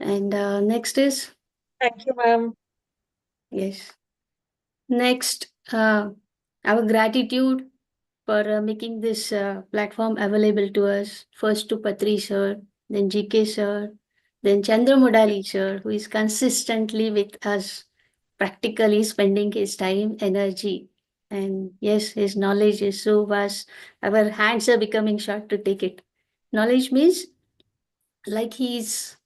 And next is, Thank you, ma'am. yes, next, our gratitude for making this platform available to us. First to Patri sir, then GK sir, then Chandramudali sir, who is consistently with us, practically spending his time, energy. And yes, his knowledge is so vast. Our hands are becoming short to take it. Knowledge means like he's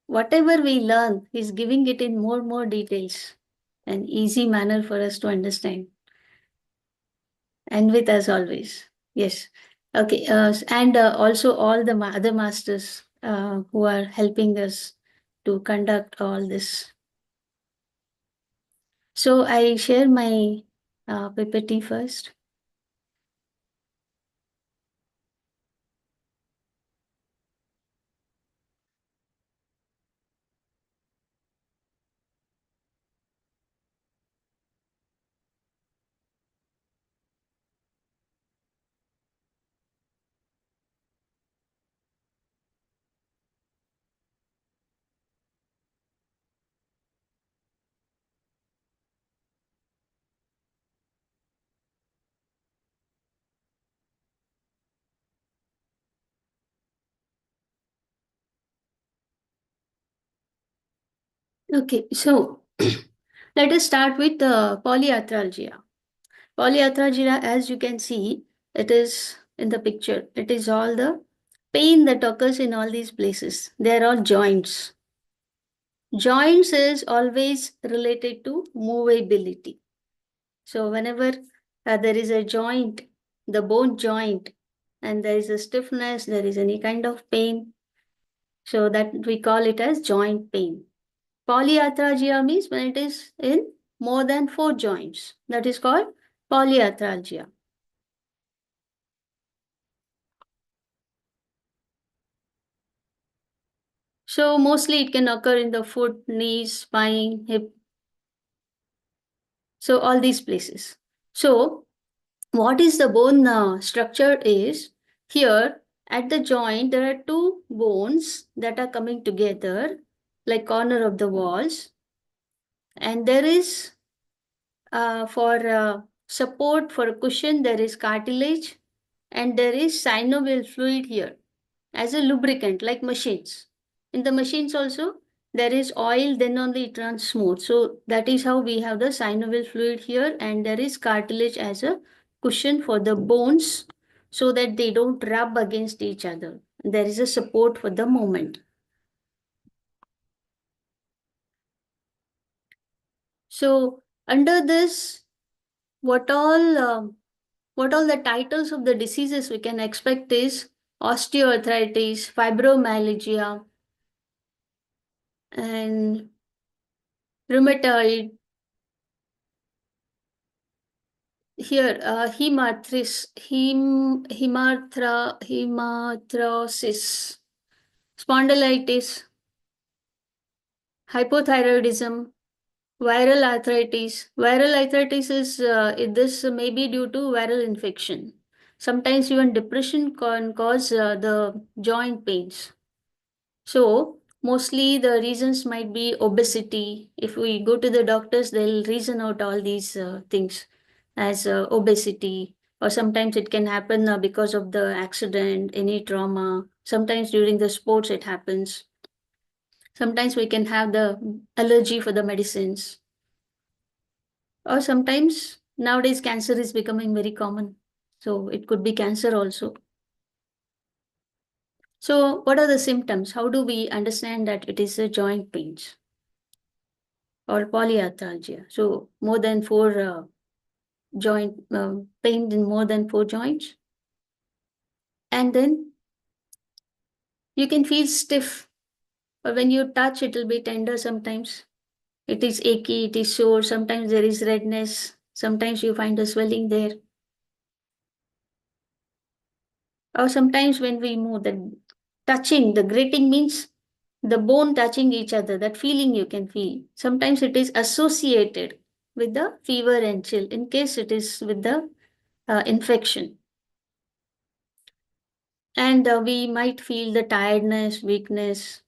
whatever we learn, he's giving it in more details and easy manner for us to understand. And with us always. Yes. Okay. And also all the other masters who are helping us to conduct all this. So I share my PPT first. Okay. So let us start with polyarthralgia. Polyarthralgia, as you can see, it is in the picture. It is all the pain that occurs in all these places. They are all joints. Joints is always related to movability. So whenever there is a joint, the bone joint, and there is a stiffness, there is any kind of pain, so that we call it as joint pain. Polyarthralgia means when it is in more than 4 joints. That is called polyarthralgia. So mostly it can occur in the foot, knees, spine, hip, so all these places. So what is the bone structure is here at the joint there are two bones that are coming together like corner of the walls, and there is for support for a cushion there is cartilage, and there is synovial fluid here as a lubricant like machines. In the machines also there is oil, then only it runs smooth. So that is how we have the synovial fluid here, and there is cartilage as a cushion for the bones so that they don't rub against each other. There is a support for the movement. So under this, what all the titles of the diseases we can expect is osteoarthritis, fibromyalgia, and rheumatoid. Here, hemathrosis, spondylitis, hypothyroidism, viral arthritis. Viral arthritis is this may be due to viral infection. Sometimes even depression can cause the joint pains. So mostly the reasons might be obesity. If we go to the doctors, they'll reason out all these things as obesity, or sometimes it can happen because of the accident, any trauma. Sometimes during the sports it happens. Sometimes we can have the allergy for the medicines, or sometimes nowadays cancer is becoming very common. So it could be cancer also. So what are the symptoms? How do we understand that it is a joint pains or polyarthralgia? So more than four joint pain in more than 4 joints, and then you can feel stiff, or when you touch it will be tender. Sometimes it is achy, it is sore, sometimes there is redness, sometimes you find a swelling there, or sometimes when we move, the touching, the grating means the bone touching each other, that feeling you can feel. Sometimes it is associated with the fever and chill in case it is with the infection. And we might feel the tiredness, weakness.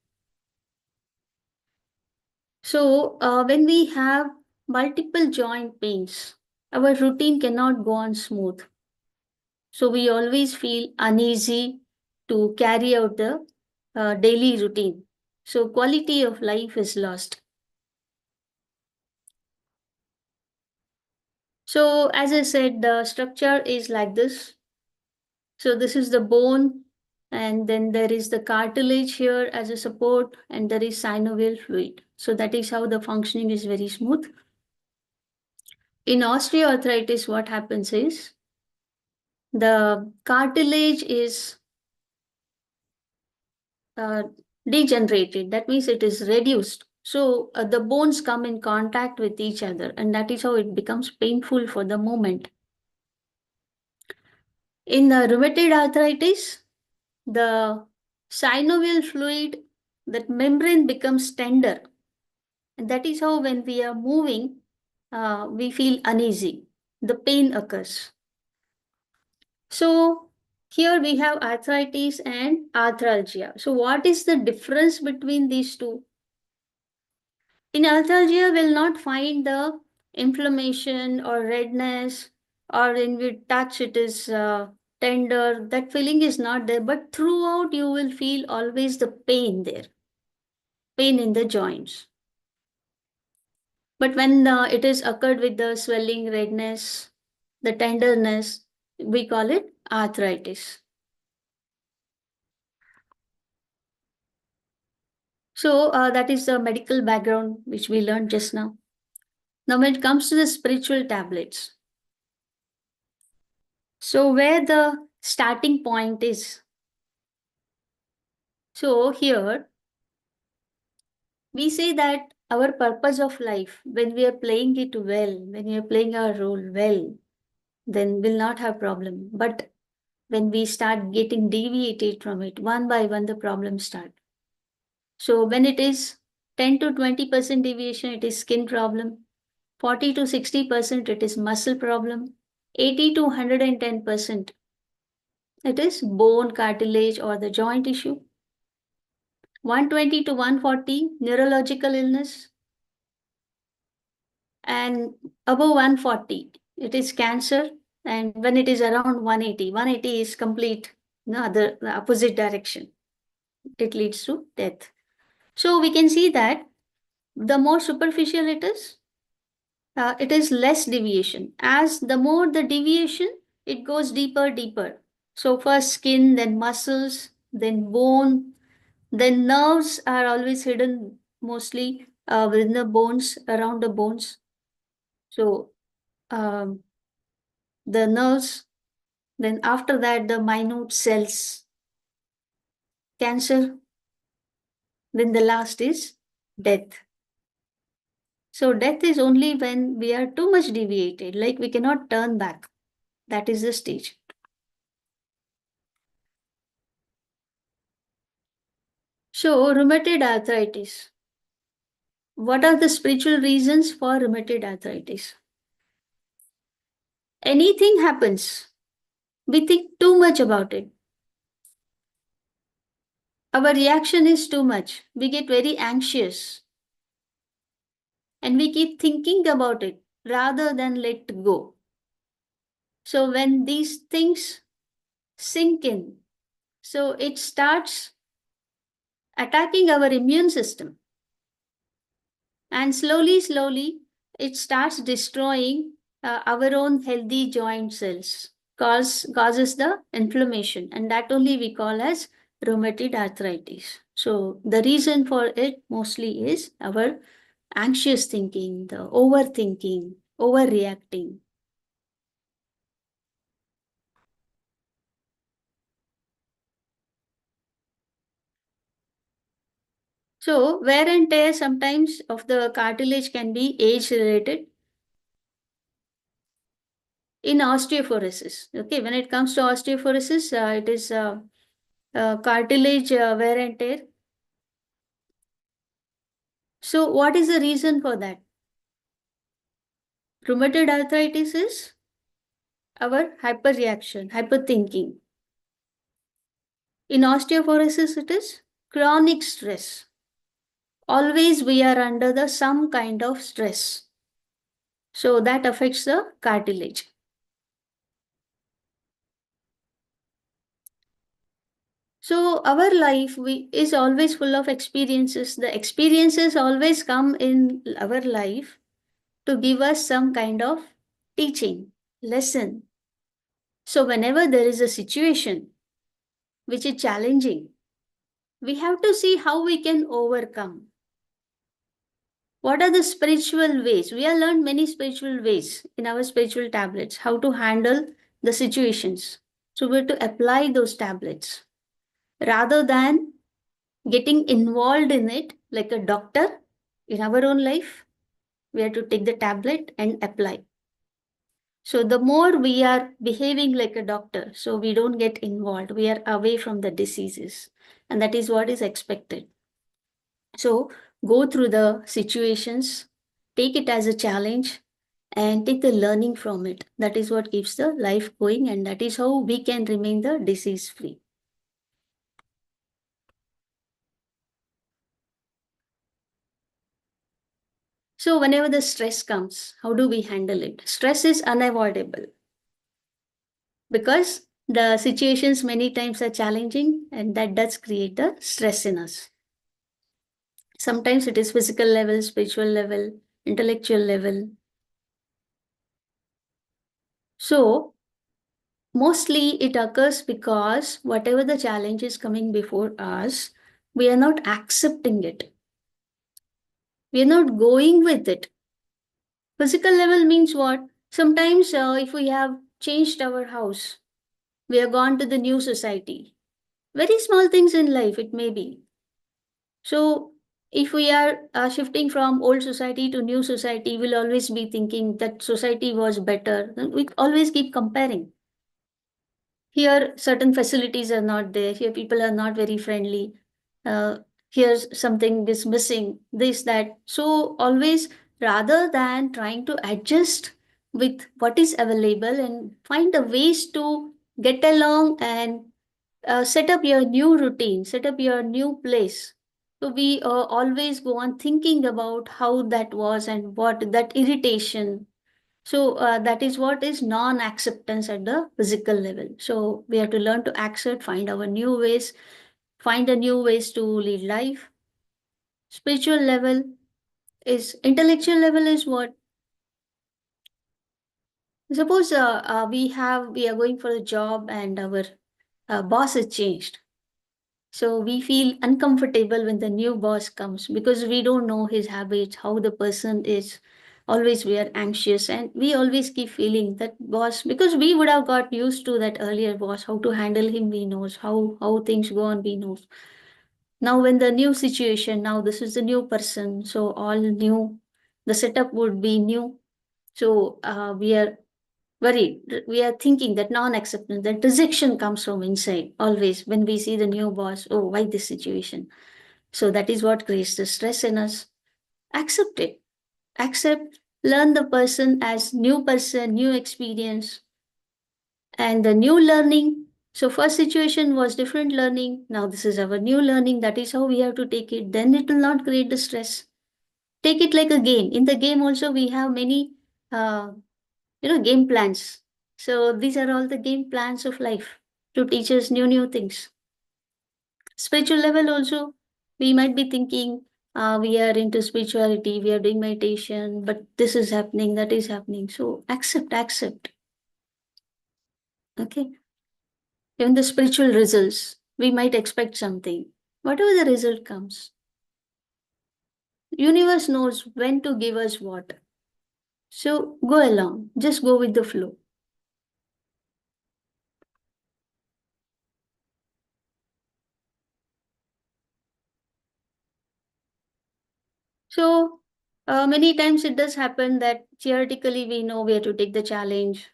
So, when we have multiple joint pains, our routine cannot go on smooth. So, we always feel uneasy to carry out the daily routine. So, quality of life is lost. So, as I said, the structure is like this. So, this is the bone, and then there is the cartilage here as a support, and there is synovial fluid. So, that is how the functioning is very smooth. In osteoarthritis, what happens is the cartilage is uh, degenerated. That means it is reduced. So, the bones come in contact with each other, and that is how it becomes painful for the moment. In rheumatoid arthritis, the synovial fluid, that membrane becomes tender. And that is how when we are moving, we feel uneasy. The pain occurs. So here we have arthritis and arthralgia. So what is the difference between these two? In arthralgia, we'll not find the inflammation or redness, or when we touch it is tender. That feeling is not there, but throughout you will feel always the pain there, pain in the joints. But when it is occurred with the swelling, redness, the tenderness, we call it arthritis. So that is the medical background which we learned just now. Now, when it comes to the spiritual tablets, so where the starting point is. So here we say that our purpose of life, when we are playing it well, when we are playing our role well, then we'll not have problem. But when we start getting deviated from it, one by one, the problems start. So when it is 10 to 20% deviation, it is skin problem. 40 to 60%, it is muscle problem. 80 to 110%, it is bone, cartilage, or the joint issue. 120 to 140, neurological illness. And above 140, it is cancer. And when it is around 180, 180 is complete, no, the opposite direction. It leads to death. So we can see that the more superficial it is less deviation. As the more the deviation, it goes deeper, deeper. So first skin, then muscles, then bone, then nerves are always hidden mostly within the bones, around the bones. So um, the nerves, then after that the minute cells, cancer, then the last is death. So death is only when we are too much deviated, like we cannot turn back. That is the stage. So rheumatoid arthritis. What are the spiritual reasons for rheumatoid arthritis? Anything happens, we think too much about it. Our reaction is too much. We get very anxious and we keep thinking about it rather than let go. So when these things sink in, so it starts attacking our immune system, and slowly, slowly, it starts destroying our own healthy joint cells, causes the inflammation, and that only we call as rheumatoid arthritis. So the reason for it mostly is our anxious thinking, the overthinking, overreacting. So wear and tear sometimes of the cartilage can be age related. In osteoporosis, okay, when it comes to osteoporosis, it is cartilage wear and tear. So what is the reason for that? Rheumatoid arthritis is our hyperreaction, hyperthinking. In osteoporosis, it is chronic stress. always we are under the some kind of stress. So that affects the cartilage. So our life is always full of experiences. The experiences always come in our life to give us some kind of teaching, lesson. So whenever there is a situation which is challenging, we have to see how we can overcome. What are the spiritual ways? We have learned many spiritual ways in our spiritual tablets, how to handle the situations. So we have to apply those tablets rather than getting involved in it like a doctor in our own life. We have to take the tablet and apply. So the more we are behaving like a doctor, so we don't get involved, we are away from the diseases. And that is what is expected. So go through the situations, take it as a challenge, and take the learning from it. That is what keeps the life going, and that is how we can remain the disease free. So whenever the stress comes, how do we handle it? Stress is unavoidable because the situations many times are challenging, and that does create the stress in us. Sometimes it is physical level, spiritual level, intellectual level. So mostly it occurs because whatever the challenge is coming before us, we are not accepting it. We are not going with it. Physical level means what? Sometimes if we have changed our house, we have gone to the new society. Very small things in life it may be. So if we are shifting from old society to new society, we'll always be thinking that society was better. We always keep comparing. Here certain facilities are not there, here people are not very friendly, uh, here's something is missing, this that. So always, rather than trying to adjust with what is available and find a ways to get along and set up your new routine, set up your new place. So we always go on thinking about how that was and what that irritation. So that is what is non-acceptance at the physical level. So we have to learn to accept, find our new ways, find a new ways to lead life. Spiritual level is intellectual level is what? Suppose we are going for a job and our boss is changed. So we feel uncomfortable when the new boss comes because we don't know his habits, how the person is. Always we are anxious and we always keep feeling that boss because we would have got used to that earlier boss, how to handle him, we knows, how things go on, we knows. Now when the new situation, now this is the new person, so all new, the setup would be new. So we are worried. We are thinking that non-acceptance, that rejection comes from inside always when we see the new boss. Oh, why this situation? So that is what creates the stress in us. Accept it. Accept, learn the person, new experience, and the new learning. So first situation was different learning. Now this is our new learning. That is how we have to take it. Then it will not create the stress. Take it like a game. In the game also we have many uh, game plans. So these are all the game plans of life to teach us new things. Spiritual level also, we might be thinking we are into spirituality, we are doing meditation, but this is happening, that is happening. So accept. Okay. Even the spiritual results, we might expect something. Whatever the result comes, universe knows when to give us what. So go along, just go with the flow. So many times it does happen that theoretically we know we have to take the challenge,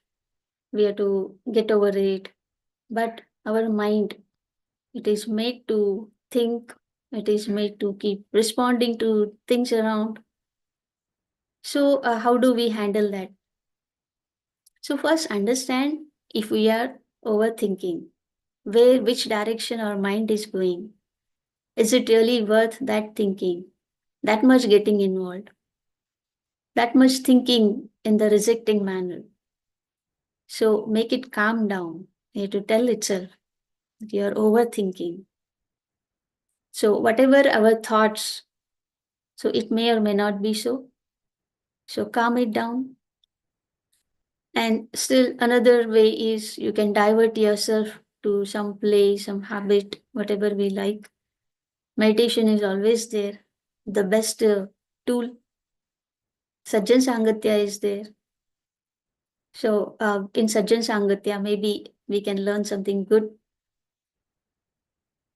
we have to get over it, but our mind, it is made to think, it is made to keep responding to things around. So how do we handle that? So first understand if we are overthinking, which direction our mind is going. Is it really worth that thinking? that much getting involved, that much thinking in the rejecting manner. So make it calm down. You have to tell itself that you're overthinking. So whatever our thoughts, so it may or may not be so. So calm it down. And still another way is you can divert yourself to some play, some habit, whatever we like. Meditation is always there. The best tool. Sajjan Sangatya is there. So in Sajjan Sangatya, maybe we can learn something good,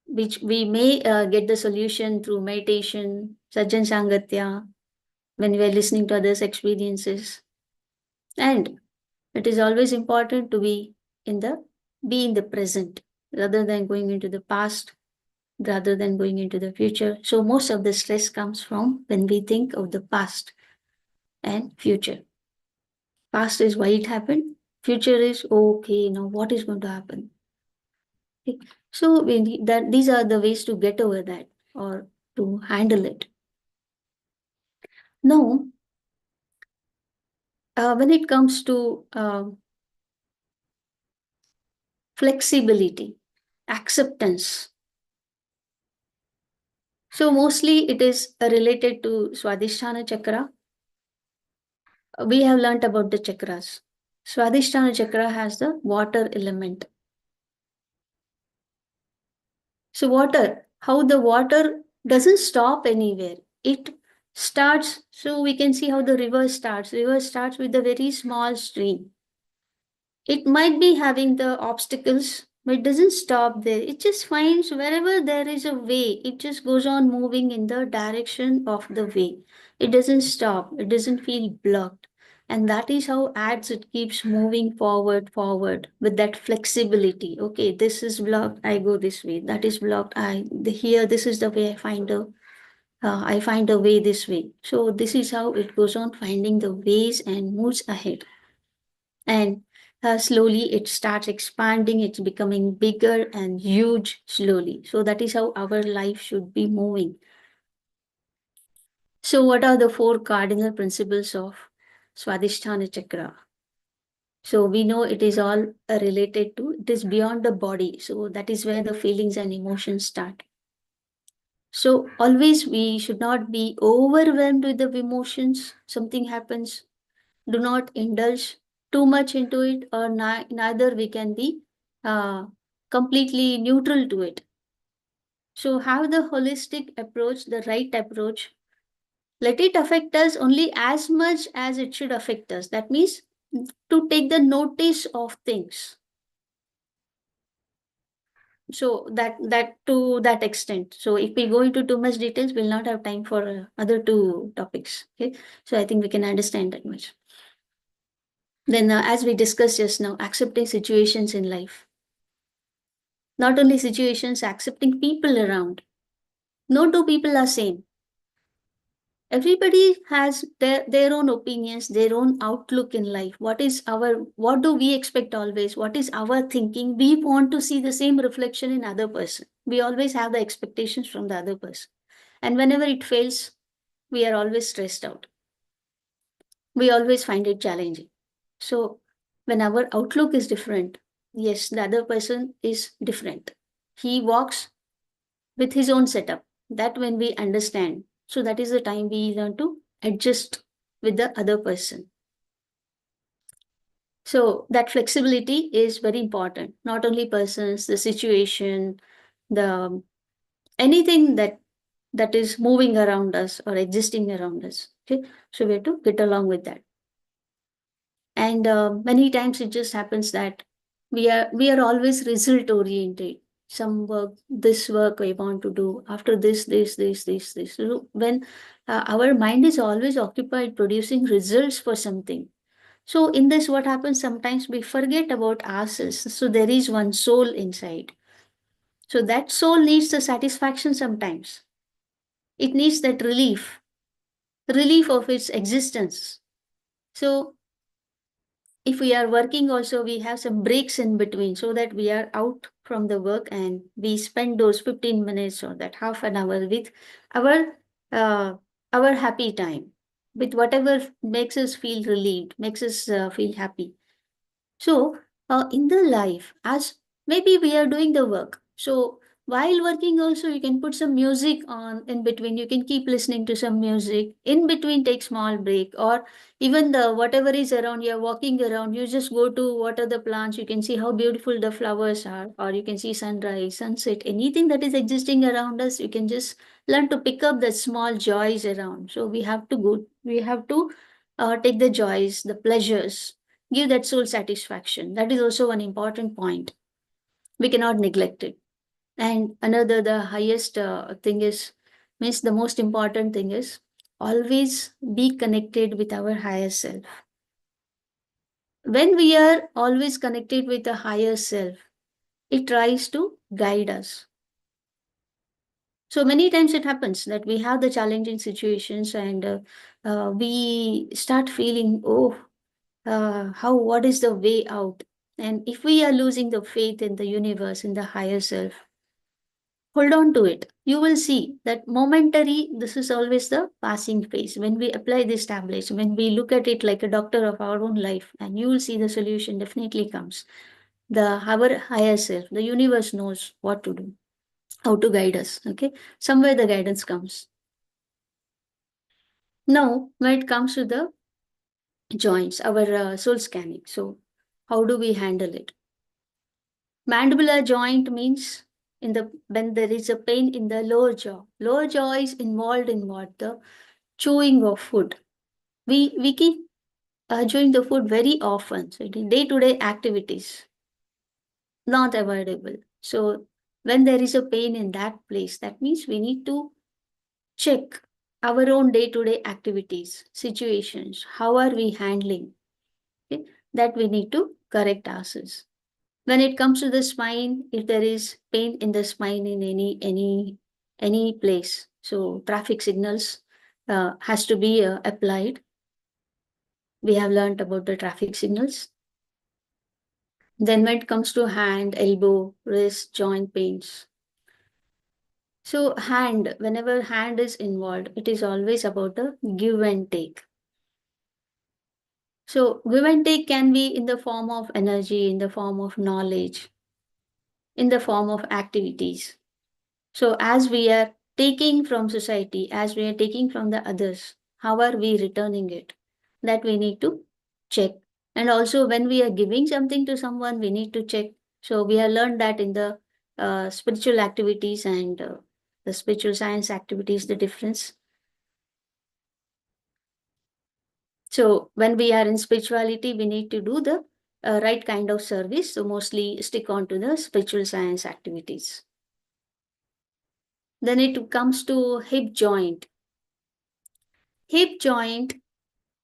which we may get the solution through meditation, Sajjan Sangatya, when we are listening to others' experiences. And it is always important to be in the present rather than going into the past, rather than going into the future. So most of the stress comes from when we think of the past and future. Past is why it happened. Future is okay, now what is going to happen? Okay. So these are the ways to get over that or to handle it. Now, when it comes to flexibility, acceptance, so mostly it is related to Swadhisthana Chakra. We have learnt about the chakras. Swadhisthana Chakra has the water element. So water, how the water doesn't stop anywhere. It starts, so we can see how the river starts. River starts with a very small stream. It might be having the obstacles, but it doesn't stop there. It just finds wherever there is a way, it just goes on moving in the direction of the way. It doesn't stop, it doesn't feel blocked. And that is how as it keeps moving forward with that flexibility. Okay, this is blocked, I go this way. That is blocked, here, this is the way I find a way this way. So this is how it goes on finding the ways and moves ahead. And slowly it starts expanding, it's becoming bigger and huge slowly. So that is how our life should be moving. So what are the four cardinal principles of Swadhisthana Chakra? So we know it is all related to, it is beyond the body. So that is where the feelings and emotions start. So always we should not be overwhelmed with the emotions. Something happens, do not indulge too much into it, or neither we can be completely neutral to it. So have the holistic approach, the right approach. Let it affect us only as much as it should affect us. That means to take the notice of things. So that to that extent. So if we go into too much details, we'll not have time for other two topics. Okay, so I think we can understand that much. Then, as we discussed just now, accepting situations in life. Not only situations, accepting people around. No two people are same. Everybody has their own opinions, their own outlook in life. What do we expect always? What is our thinking? We want to see the same reflection in other person. We always have the expectations from the other person. And whenever it fails, we are always stressed out. We always find it challenging. So when our outlook is different, yes, the other person is different. He walks with his own setup. That when we understand, so that is the time we learn to adjust with the other person. So that flexibility is very important. Not only persons, the situation, the anything that is moving around us or existing around us. Okay, so we have to get along with that. And many times it just happens that we are always result oriented. Some work, this work I want to do after this. So when our mind is always occupied producing results for something, so in this what happens, sometimes we forget about ourselves. So there is one soul inside, so that soul needs the satisfaction. Sometimes it needs that relief of its existence. So if we are working also, we have some breaks in between, so that we are out from the work and we spend those 15 minutes or that half an hour with our our happy time with whatever makes us feel relieved, makes us feel happy. So, in the life, as maybe we are doing the work. So, while working, also you can put some music on in between. You can keep listening to some music in between. Take small break, or even the whatever is around. You're walking around. You just go to what are the plants. You can see how beautiful the flowers are, or you can see sunrise, sunset, anything that is existing around us. You can just learn to pick up the small joys around. So we have to go. We have to take the joys, the pleasures, give that soul satisfaction. That is also one important point. We cannot neglect it. And another, the highest thing is, means the most important thing is always be connected with our higher self. When we are always connected with the higher self, it tries to guide us. So many times it happens that we have the challenging situations and we start feeling, oh, what is the way out? And if we are losing the faith in the universe, in the higher self, hold on to it. You will see that momentary, this is always the passing phase. When we apply this tablets, when we look at it like a doctor of our own life, and you will see the solution definitely comes. Our higher self, the universe knows what to do, how to guide us. Okay, somewhere the guidance comes. Now, when it comes to the joints, our soul scanning. So, how do we handle it? Mandibular joint means in the when there is a pain in the lower jaw. Lower jaw is involved in what? The chewing of food. We keep chewing the food very often. So it is day-to-day activities, not avoidable. So when there is a pain in that place, that means we need to check our own day-to-day activities, situations. How are we handling? Okay? That we need to correct ourselves. When it comes to the spine, if there is pain in the spine in any place, so traffic signals has to be applied. We have learned about the traffic signals. Then when it comes to hand, elbow, wrist, joint pains. So hand, whenever hand is involved, it is always about the give and take. So give and take can be in the form of energy, in the form of knowledge, in the form of activities. So as we are taking from society, as we are taking from the others, how are we returning it? That we need to check. And also when we are giving something to someone, we need to check. So we have learned that in the spiritual activities and the spiritual science activities, the difference. So when we are in spirituality, we need to do the right kind of service. So mostly stick on to the spiritual science activities. Then it comes to hip joint. Hip joint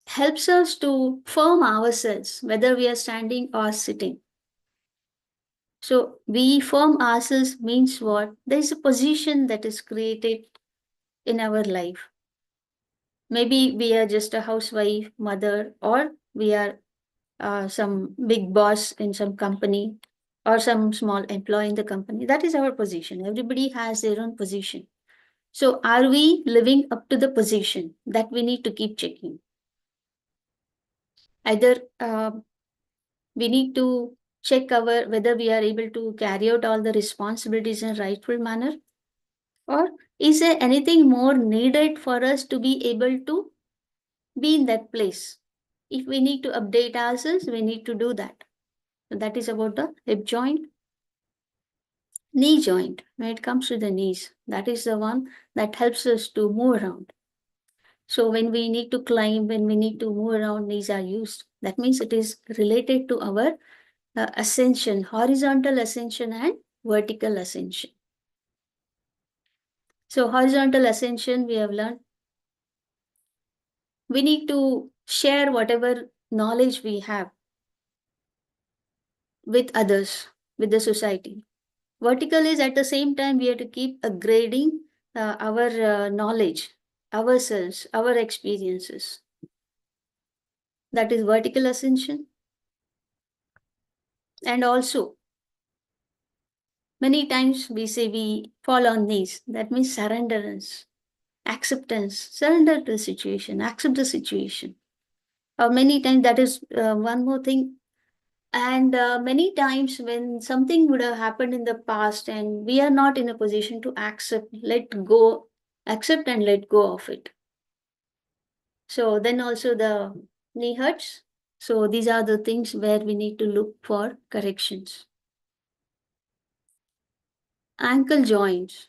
helps us to firm ourselves, whether we are standing or sitting. So we firm ourselves means what? There is a position that is created in our life. Maybe we are just a housewife, mother, or we are some big boss in some company or some small employee in the company. That is our position. Everybody has their own position. So are we living up to the position? That we need to keep checking. Either we need to check our whether we are able to carry out all the responsibilities in a rightful manner, or is there anything more needed for us to be able to be in that place? If we need to update ourselves, we need to do that. So that is about the hip joint. Knee joint, when it comes to the knees, that is the one that helps us to move around. So when we need to climb, when we need to move around, knees are used. That means it is related to our ascension, horizontal ascension and vertical ascension. So horizontal ascension, we have learned we need to share whatever knowledge we have with others, with the society. Vertical is at the same time we have to keep upgrading our knowledge, ourselves, our experiences. That is vertical ascension. And also, many times we say we fall on knees. That means surrenderance. acceptance, surrender to the situation, accept the situation. Many times that is one more thing. And many times when something would have happened in the past and we are not in a position to accept and let go of it. So then also the knee hurts. So these are the things where we need to look for corrections. Ankle joints.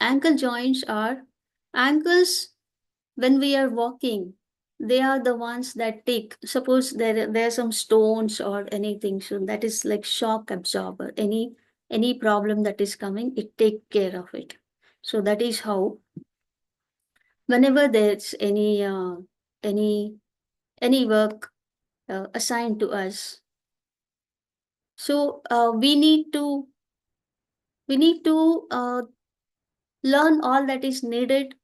Ankle joints are ankles when we are walking. They are the ones that take, suppose there are some stones or anything. So that is like shock absorber. Any problem that is coming, it take care of it. So that is how whenever there's any any work assigned to us, so we need to learn all that is needed.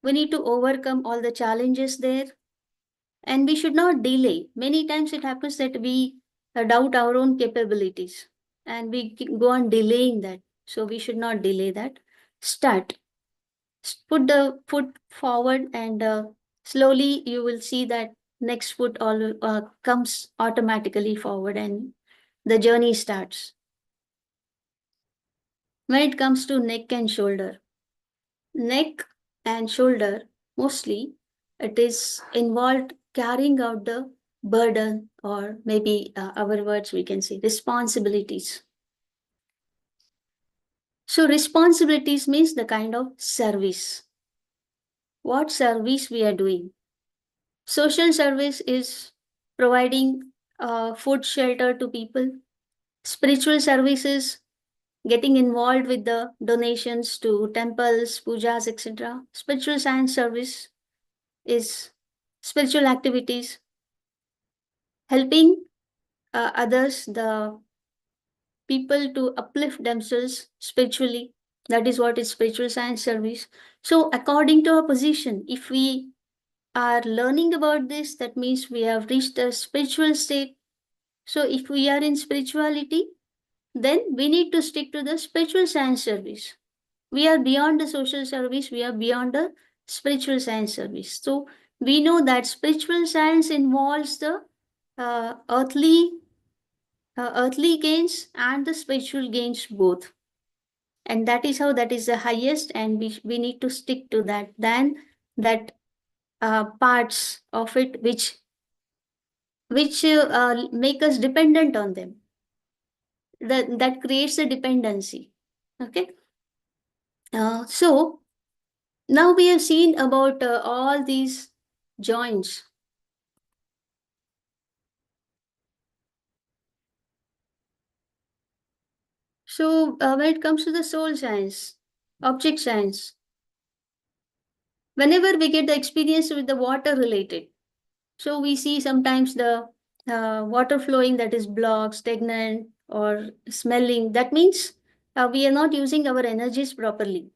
We need to overcome all the challenges there, and we should not delay. Many times it happens that we doubt our own capabilities and we go on delaying that. So we should not delay that. Start. Put the foot forward, and slowly you will see that next foot all comes automatically forward, and the journey starts. When it comes to neck and shoulder, mostly it is involved carrying out the burden, or maybe our words we can say responsibilities. So responsibilities means the kind of service. What service we are doing? Social service is providing food, shelter to people. Spiritual services, getting involved with the donations to temples, pujas, etc. Spiritual science service is spiritual activities, helping others, the people to uplift themselves spiritually. That is what is spiritual science service. So, according to our position, if we are learning about this, that means we have reached a spiritual state. So, if we are in spirituality, then we need to stick to the spiritual science service. We are beyond the social service, we are beyond the spiritual science service. So, we know that spiritual science involves the earthly earthly gains and the spiritual gains both, and that is how that is the highest, and we need to stick to that than that parts of it which make us dependent on them, that creates a dependency. Okay. So now we have seen about all these joints. So when it comes to the soul science, object science, whenever we get the experience with the water related, so we see sometimes the water flowing that is blocked, stagnant, or smelling. That means we are not using our energies properly.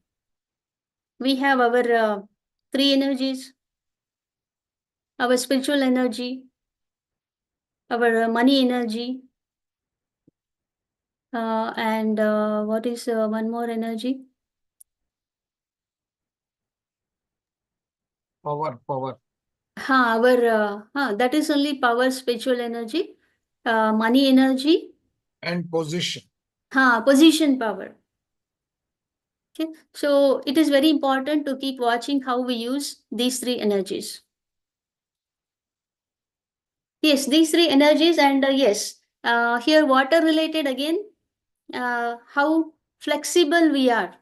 We have our three energies: our spiritual energy, our money energy, and what is one more energy? Power. That is only power, spiritual energy, money energy, And position. Position power. Okay, so it is very important to keep watching how we use these three energies. Yes, these three energies, and yes, here water related again, how flexible we are.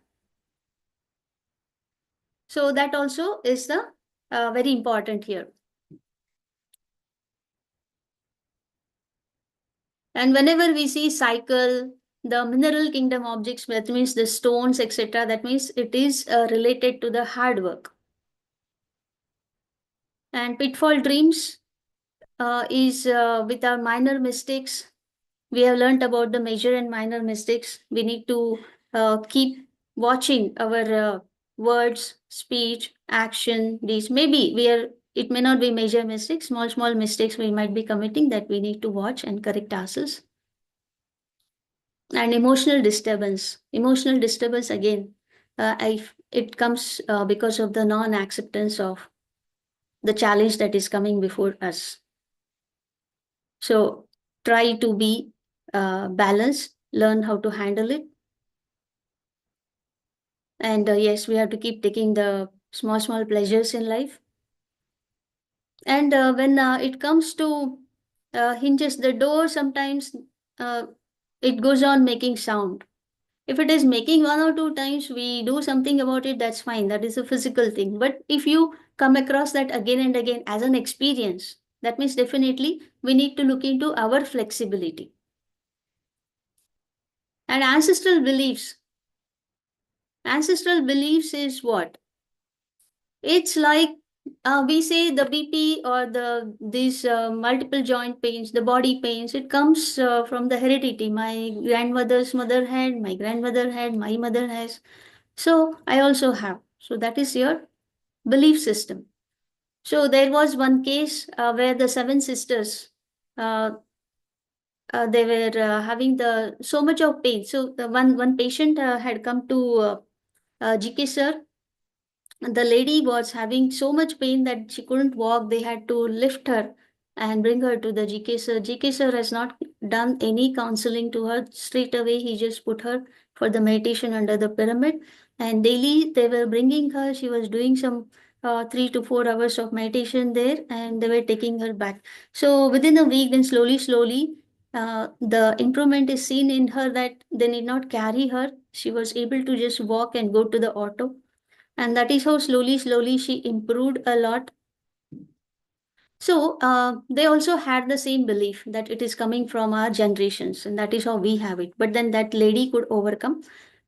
So that also is the very important here. And whenever we see cycle, the mineral kingdom objects, that means the stones, etc., that means it is related to the hard work. And pitfall dreams is with our minor mistakes. We have learned about the major and minor mistakes. We need to keep watching our words, speech, action. These maybe it may not be major mistakes, small mistakes we might be committing, that we need to watch and correct ourselves. And emotional disturbance again, it comes because of the non-acceptance of the challenge that is coming before us. So try to be balanced, learn how to handle it. And yes, we have to keep taking the small, small pleasures in life. And when it comes to hinges, the door sometimes uh, it goes on making sound. If it is making one or two times, we do something about it, that's fine. That is a physical thing. But if you come across that again and again as an experience, that means definitely we need to look into our flexibility. And ancestral beliefs. Ancestral beliefs is what? It's like we say the BP or these multiple joint pains, the body pains. It comes from the heredity. My grandmother's mother had, my grandmother had, my mother has. So I also have. So that is your belief system. So there was one case where the seven sisters uh, they were having the so much of pain. So the one patient had come to GK sir. The lady was having so much pain that she couldn't walk. They had to lift her and bring her to the GK sir. GK sir has not done any counseling to her. Straight away, he just put her for the meditation under the pyramid. And daily, they were bringing her. She was doing some 3 to 4 hours of meditation there, and they were taking her back. So within a week, then slowly, slowly, the improvement is seen in her that they need not carry her. She was able to just walk and go to the auto, and that is how slowly slowly she improved a lot. So they also had the same belief that it is coming from our generations, and that is how we have it. But then that lady could overcome,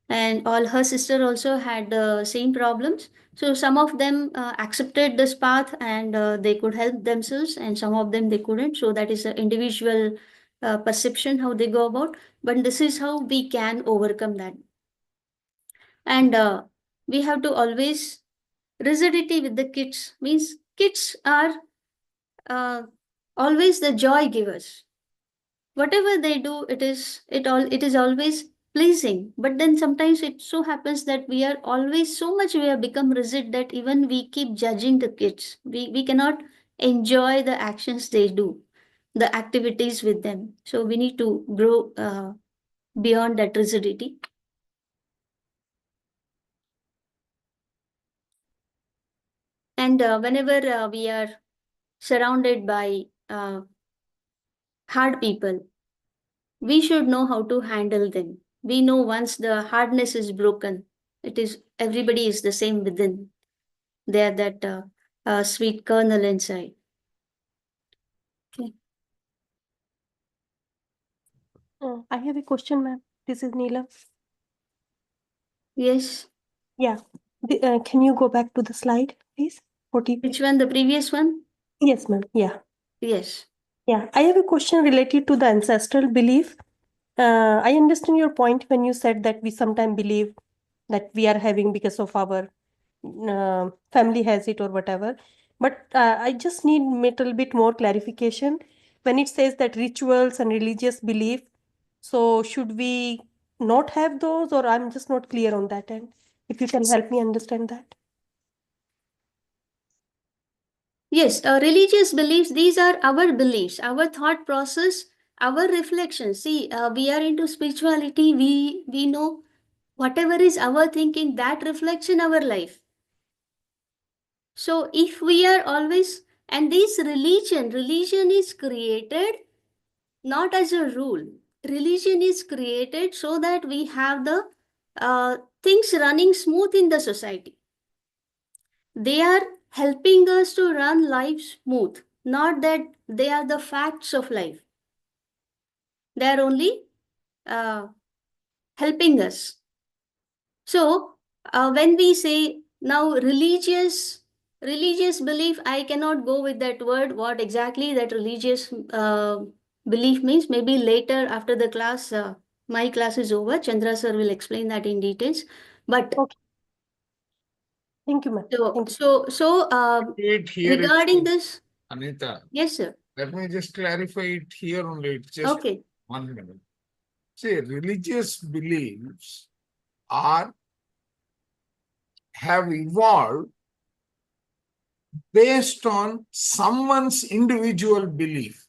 and all her sister also had the same problems. So some of them accepted this path, and they could help themselves, and some of them they couldn't. So that is the individual perception how they go about. But this is how we can overcome that. And we have to always rigidity with the kids means kids are uh, always the joy givers. Whatever they do, it is always pleasing. But then sometimes it so happens that we are always so much we have become rigid that even we keep judging the kids. We cannot enjoy the actions they do, the activities with them. So we need to grow beyond that rigidity. And whenever we are surrounded by hard people, we should know how to handle them. We know once the hardness is broken, it is everybody is the same within. They are that sweet kernel inside. Okay. I have a question, ma'am. This is Neela. Yes. Yeah. Can you go back to the slide, please? 40. Which one? The previous one? Yes, ma'am. Yeah. Yes. Yeah. I have a question related to the ancestral belief. I understand your point when you said that we sometimes believe that we are having because of our family has it or whatever. But I just need little bit more clarification when it says that rituals and religious belief. So should we not have those, or I'm just not clear on that end? If you can help me understand that. Yes, religious beliefs, these are our beliefs, our thought process, our reflections. See, we are into spirituality, we know whatever is our thinking, that reflects in our life. So if we are always, and this religion is created not as a rule. Religion is created so that we have the things running smooth in the society. They are helping us to run life smooth, not that they are the facts of life. They are only uh, helping us. So when we say now religious belief, I cannot go with that word. What exactly that religious belief means? Maybe later after the class, my class is over. Chandra sir will explain that in details. But Okay. Thank you, ma'am. so Thank you. It here regarding itself, this, Anita, yes sir. let me just clarify it here only. It's just Okay. 1 minute. See, religious beliefs are have evolved based on someone's individual belief.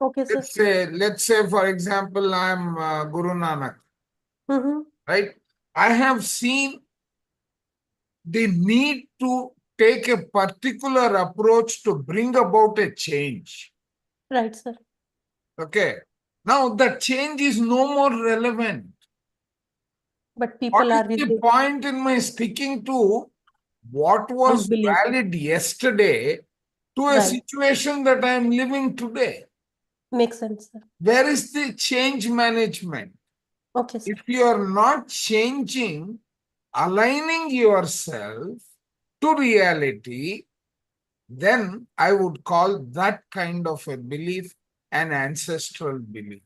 Okay, sir. Let's say, for example, I'm Guru Nanak, Mm-hmm. right? I have seen the need to take a particular approach to bring about a change. Right, sir. Okay. Now the change is no more relevant. But What people is are the rigid point in my sticking to what was belief. valid yesterday to a Right. situation that I am living today? Makes sense, sir. Where is the change management? Okay, sir. If you are not changing, aligning yourself to reality, then I would call that kind of a belief an ancestral belief.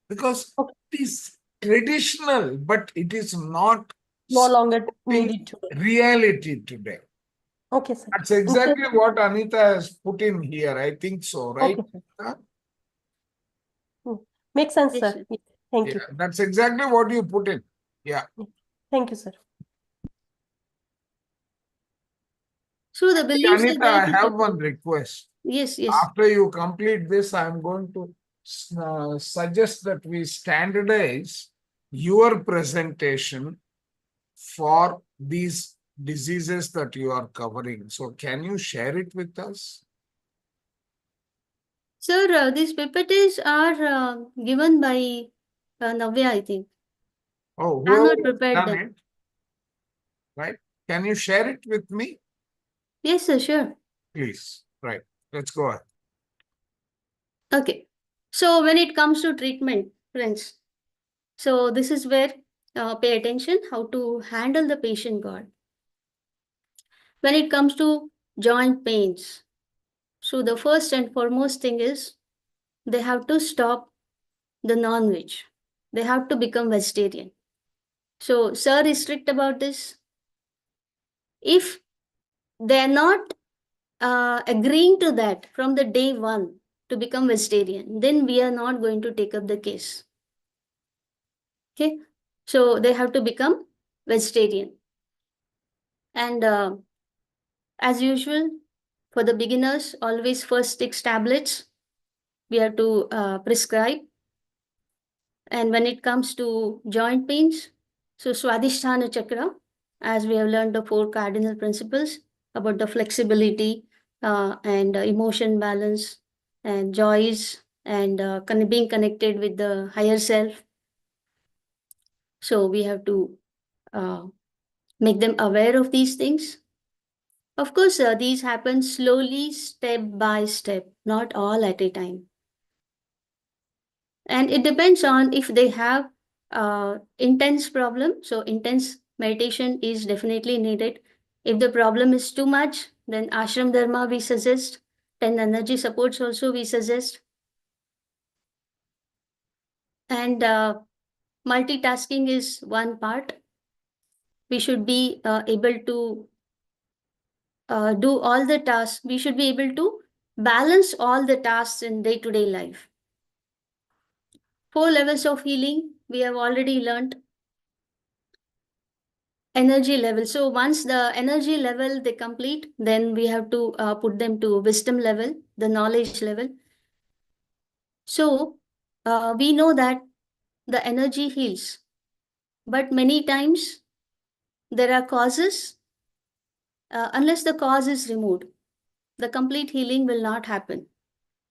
Because Okay. it is traditional, but it is not No longer supporting needed today. reality today. Okay, sir. That's exactly what Anita has put in here. I think so, right? Okay, sir. Makes sense, Yes, sir. sir. Yeah. Thank Yeah, you. that's exactly what you put in. Yeah. Thank you, sir. So the beliefs are Anita, there I to have support. one request. Yes, yes. After you complete this, I'm going to suggest that we standardize your presentation for these diseases that you are covering. So can you share it with us? Sir, these PPTs are given by Navya, I think. Oh, I have whoever not has prepared done them. it, right? Can you share it with me? Yes, sir, sure. Please. Right. Let's go ahead. Okay. So when it comes to treatment, friends, so this is where pay attention how to handle the patient guard. When it comes to joint pains, so the first and foremost thing is they have to stop the non-veg. They have to become vegetarian. So sir is strict about this. If they are not agreeing to that from the day one to become vegetarian, then we are not going to take up the case. Okay, so they have to become vegetarian. And as usual, for the beginners, always first 6 tablets we have to prescribe. And when it comes to joint pains, so Swadhisthana Chakra, as we have learned the 4 cardinal principles about the flexibility and emotion balance and joys and being connected with the higher self. So we have to uh, make them aware of these things. Of course, these happen slowly, step by step, not all at a time. And it depends on if they have intense problem. So intense meditation is definitely needed. If the problem is too much, then ashram dharma we suggest. Then energy supports also we suggest. And multitasking is one part. We should be able to do all the tasks. We should be able to balance all the tasks in day-to-day life. 4 levels of healing we have already learned. Energy level. So once the energy level they complete, then we have to put them to wisdom level, the knowledge level. So we know that the energy heals, but many times there are causes. Unless the cause is removed, the complete healing will not happen.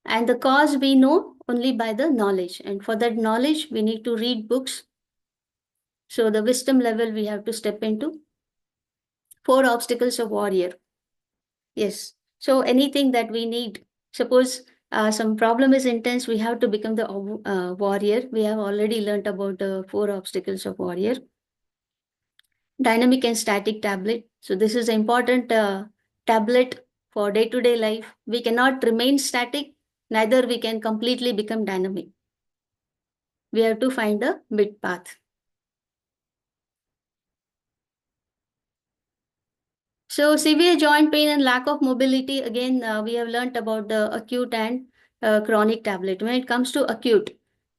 And the cause we know only by the knowledge. And for that knowledge, we need to read books. So the wisdom level we have to step into. 4 obstacles of warrior. Yes. So anything that we need, suppose some problem is intense, we have to become the warrior. We have already learned about the 4 obstacles of warrior. Dynamic and static tablet. So this is an important tablet for day-to-day life. We cannot remain static, neither we can completely become dynamic. We have to find a mid path. So severe joint pain and lack of mobility, again, we have learned about the acute and chronic tablet. When it comes to acute,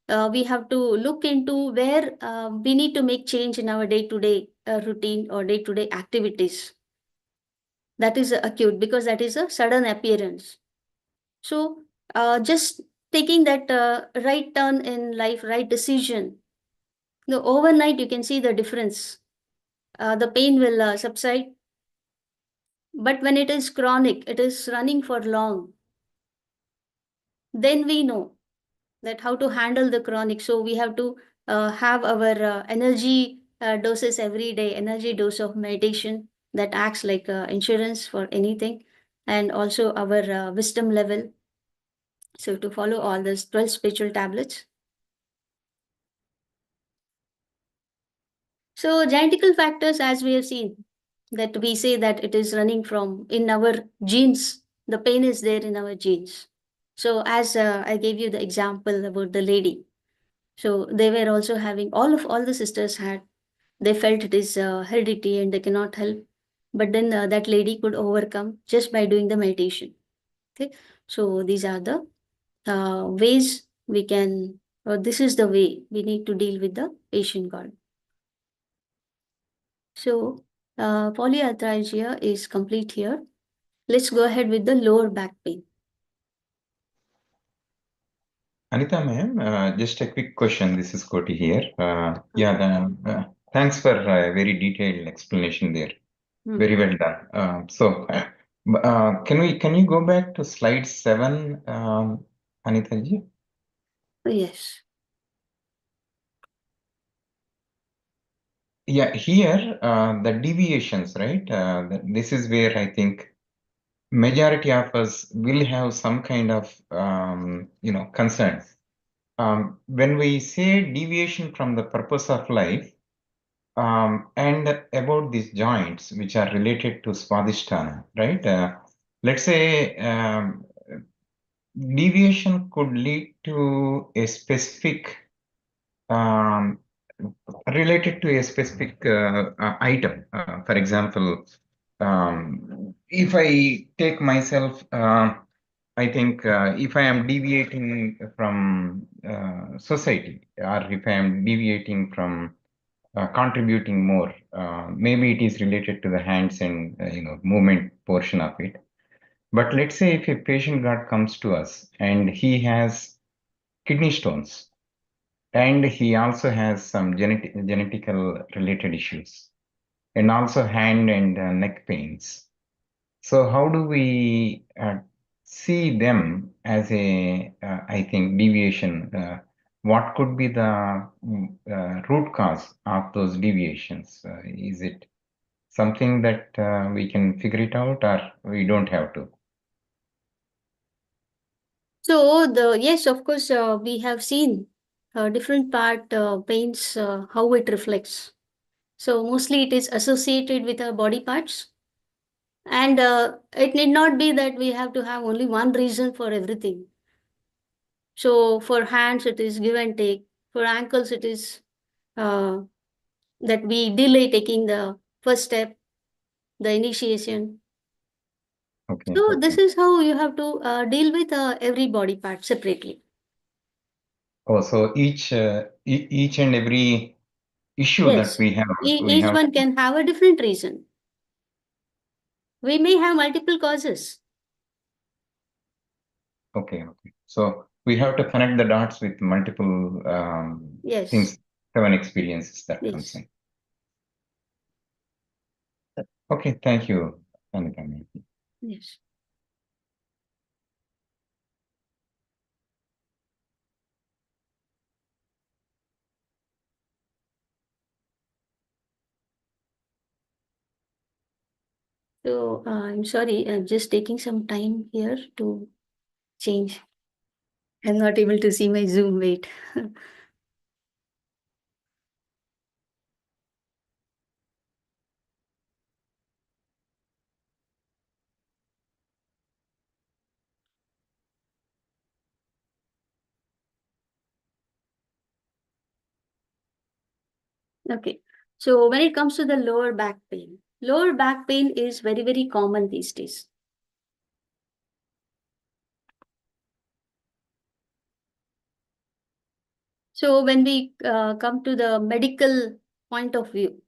we have to look into where we need to make change in our day-to-day routine or day-to-day activities. That is acute because that is a sudden appearance. So just taking that right turn in life, right decision, the overnight you can see the difference. The pain will subside. But when it is chronic, it is running for long, then we know that how to handle the chronic. So we have to have our energy doses every day, energy dose of meditation that acts like insurance for anything, and also our wisdom level. So to follow all these 12 spiritual tablets. So genetical factors, as we have seen, that we say that it is running from in our genes. The pain is there in our genes. So as I gave you the example about the lady. So they were also having all the sisters had. They felt it is heredity and they cannot help. But then that lady could overcome just by doing the meditation. Okay. So these are the ways we can, or this is the way we need to deal with the patient god. So polyarthragia is complete here. Let's go ahead with the lower back pain. Anita ma'am, just a quick question. This is Koti here. Thanks for a very detailed explanation there. Very well done. Can you go back to slide 7, Anita ji? Yes. Yeah, here the deviations, right? This is where I think majority of us will have some kind of concerns. When we say deviation from the purpose of life, and about these joints which are related to Swadhisthana, right? Let's say deviation could lead to a specific related to a specific item. For example, if I take myself, I think if I am deviating from society, or if I am deviating from contributing more, maybe it is related to the hands and movement portion of it. But let's say if a patient god comes to us and he has kidney stones, and he also has some genetical related issues, and also hand and neck pains. So how do we see them as a, I think, deviation? What could be the root cause of those deviations? Is it something that we can figure it out, or we don't have to? So yes, of course, we have seen different part pains, how it reflects. So mostly it is associated with our body parts, and it need not be that we have to have only one reason for everything. So for hands, it is give and take. For ankles, it is uh, that we delay taking the first step, the initiation. Okay. So this is how you have to deal with every body part separately. Oh, so each and every issue that Yes, we have, each one can have a different reason. We may have multiple causes. Okay. So we have to connect the dots with multiple Yes. things, 7 experiences that Yes. comes in. Okay, thank you, Anita. Yes. So I'm sorry, I'm just taking some time here to change. I'm not able to see my Zoom. Wait. Okay. So when it comes to the lower back pain is very, very common these days. So when we come to the medical point of view,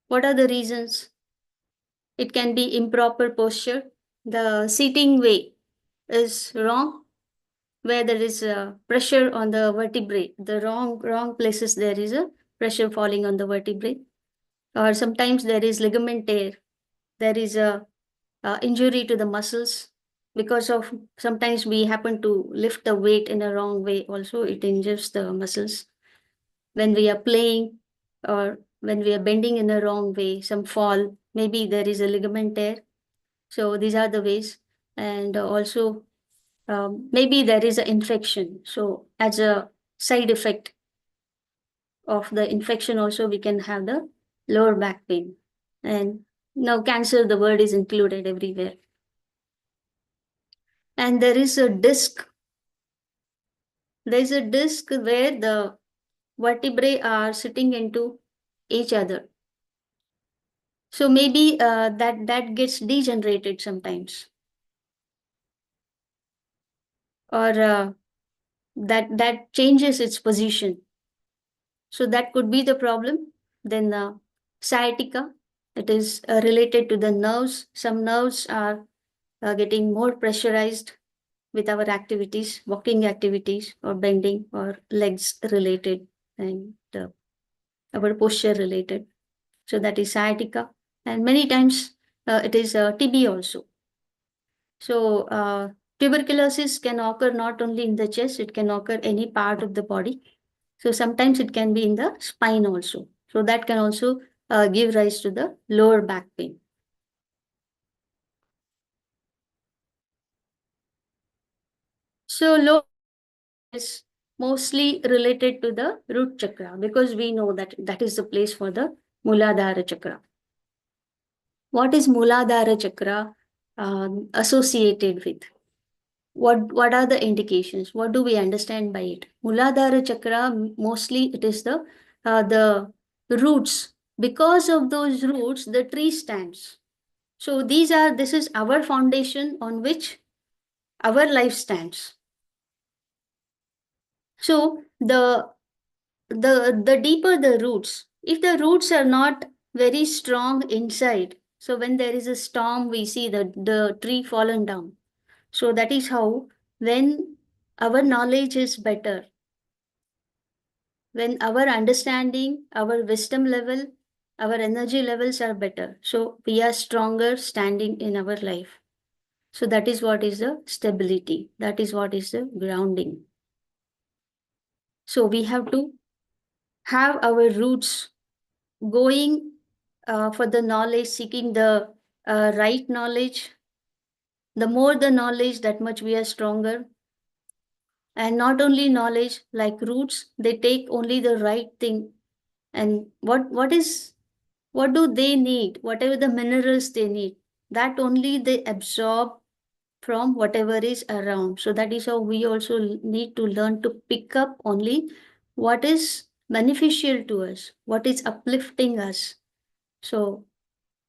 what are the reasons? It can be improper posture. The seating way is wrong, where there is a pressure on the vertebrae. The wrong places there is a pressure falling on the vertebrae. Or sometimes there is ligament tear. There is a injury to the muscles because of sometimes we happen to lift the weight in a wrong way. Also, it injures the muscles. When we are playing or when we are bending in a wrong way, some fall, maybe there is a ligament tear. So these are the ways. And also maybe there is an infection. So as a side effect of the infection also, we can have the lower back pain. And now cancer, the word is included everywhere. And there is a disc. There is a disc where the vertebrae are sitting into each other. So maybe that gets degenerated sometimes, or that changes its position. So that could be the problem. Then sciatica, it is related to the nerves. Some nerves are getting more pressurized with our activities, walking activities, or bending, or legs related, and our posture related. So that is sciatica, and many times it is TB also. So tuberculosis can occur not only in the chest, it can occur any part of the body. So sometimes it can be in the spine also. So that can also give rise to the lower back pain. So low is mostly related to the root chakra because we know that that is the place for the Muladhara chakra. What is Muladhara chakra associated with? What are the indications? What do we understand by it? Muladhara chakra, mostly it is the roots. Because of those roots, the tree stands. So this is our foundation on which our life stands. So the deeper the roots, if the roots are not very strong inside, so when there is a storm, we see the tree fallen down. So that is how when our knowledge is better, when our understanding, our wisdom level, our energy levels are better. So we are stronger standing in our life. So that is what is the stability. That is what is the grounding. So we have to have our roots going for the knowledge, seeking the right knowledge. The more the knowledge, that much we are stronger. And not only knowledge, like roots, they take only the right thing. And what do they need? Whatever the minerals they need, that only they absorb from whatever is around. So that is how we also need to learn to pick up only what is beneficial to us, what is uplifting us. So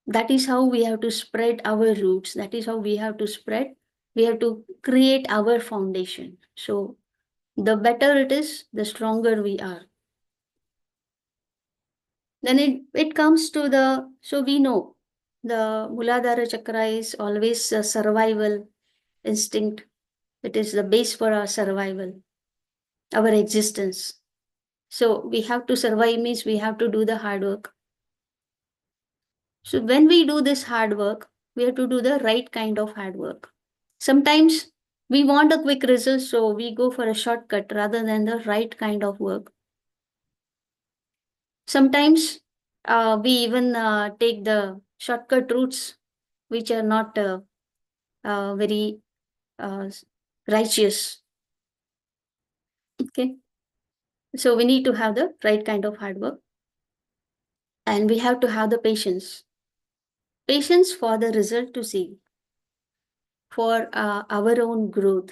that is how we have to spread our roots. That is how we have to spread. We have to create our foundation. So the better it is, the stronger we are. Then it comes to so we know the Muladhara chakra is always a survival instinct. It is the base for our survival, our existence. So we have to survive means we have to do the hard work. So when we do this hard work, we have to do the right kind of hard work. Sometimes we want a quick result, so we go for a shortcut rather than the right kind of work. Sometimes we even take the shortcut routes which are not very righteous. Okay. So we need to have the right kind of hard work. And we have to have the patience. Patience for the result to see, for our own growth.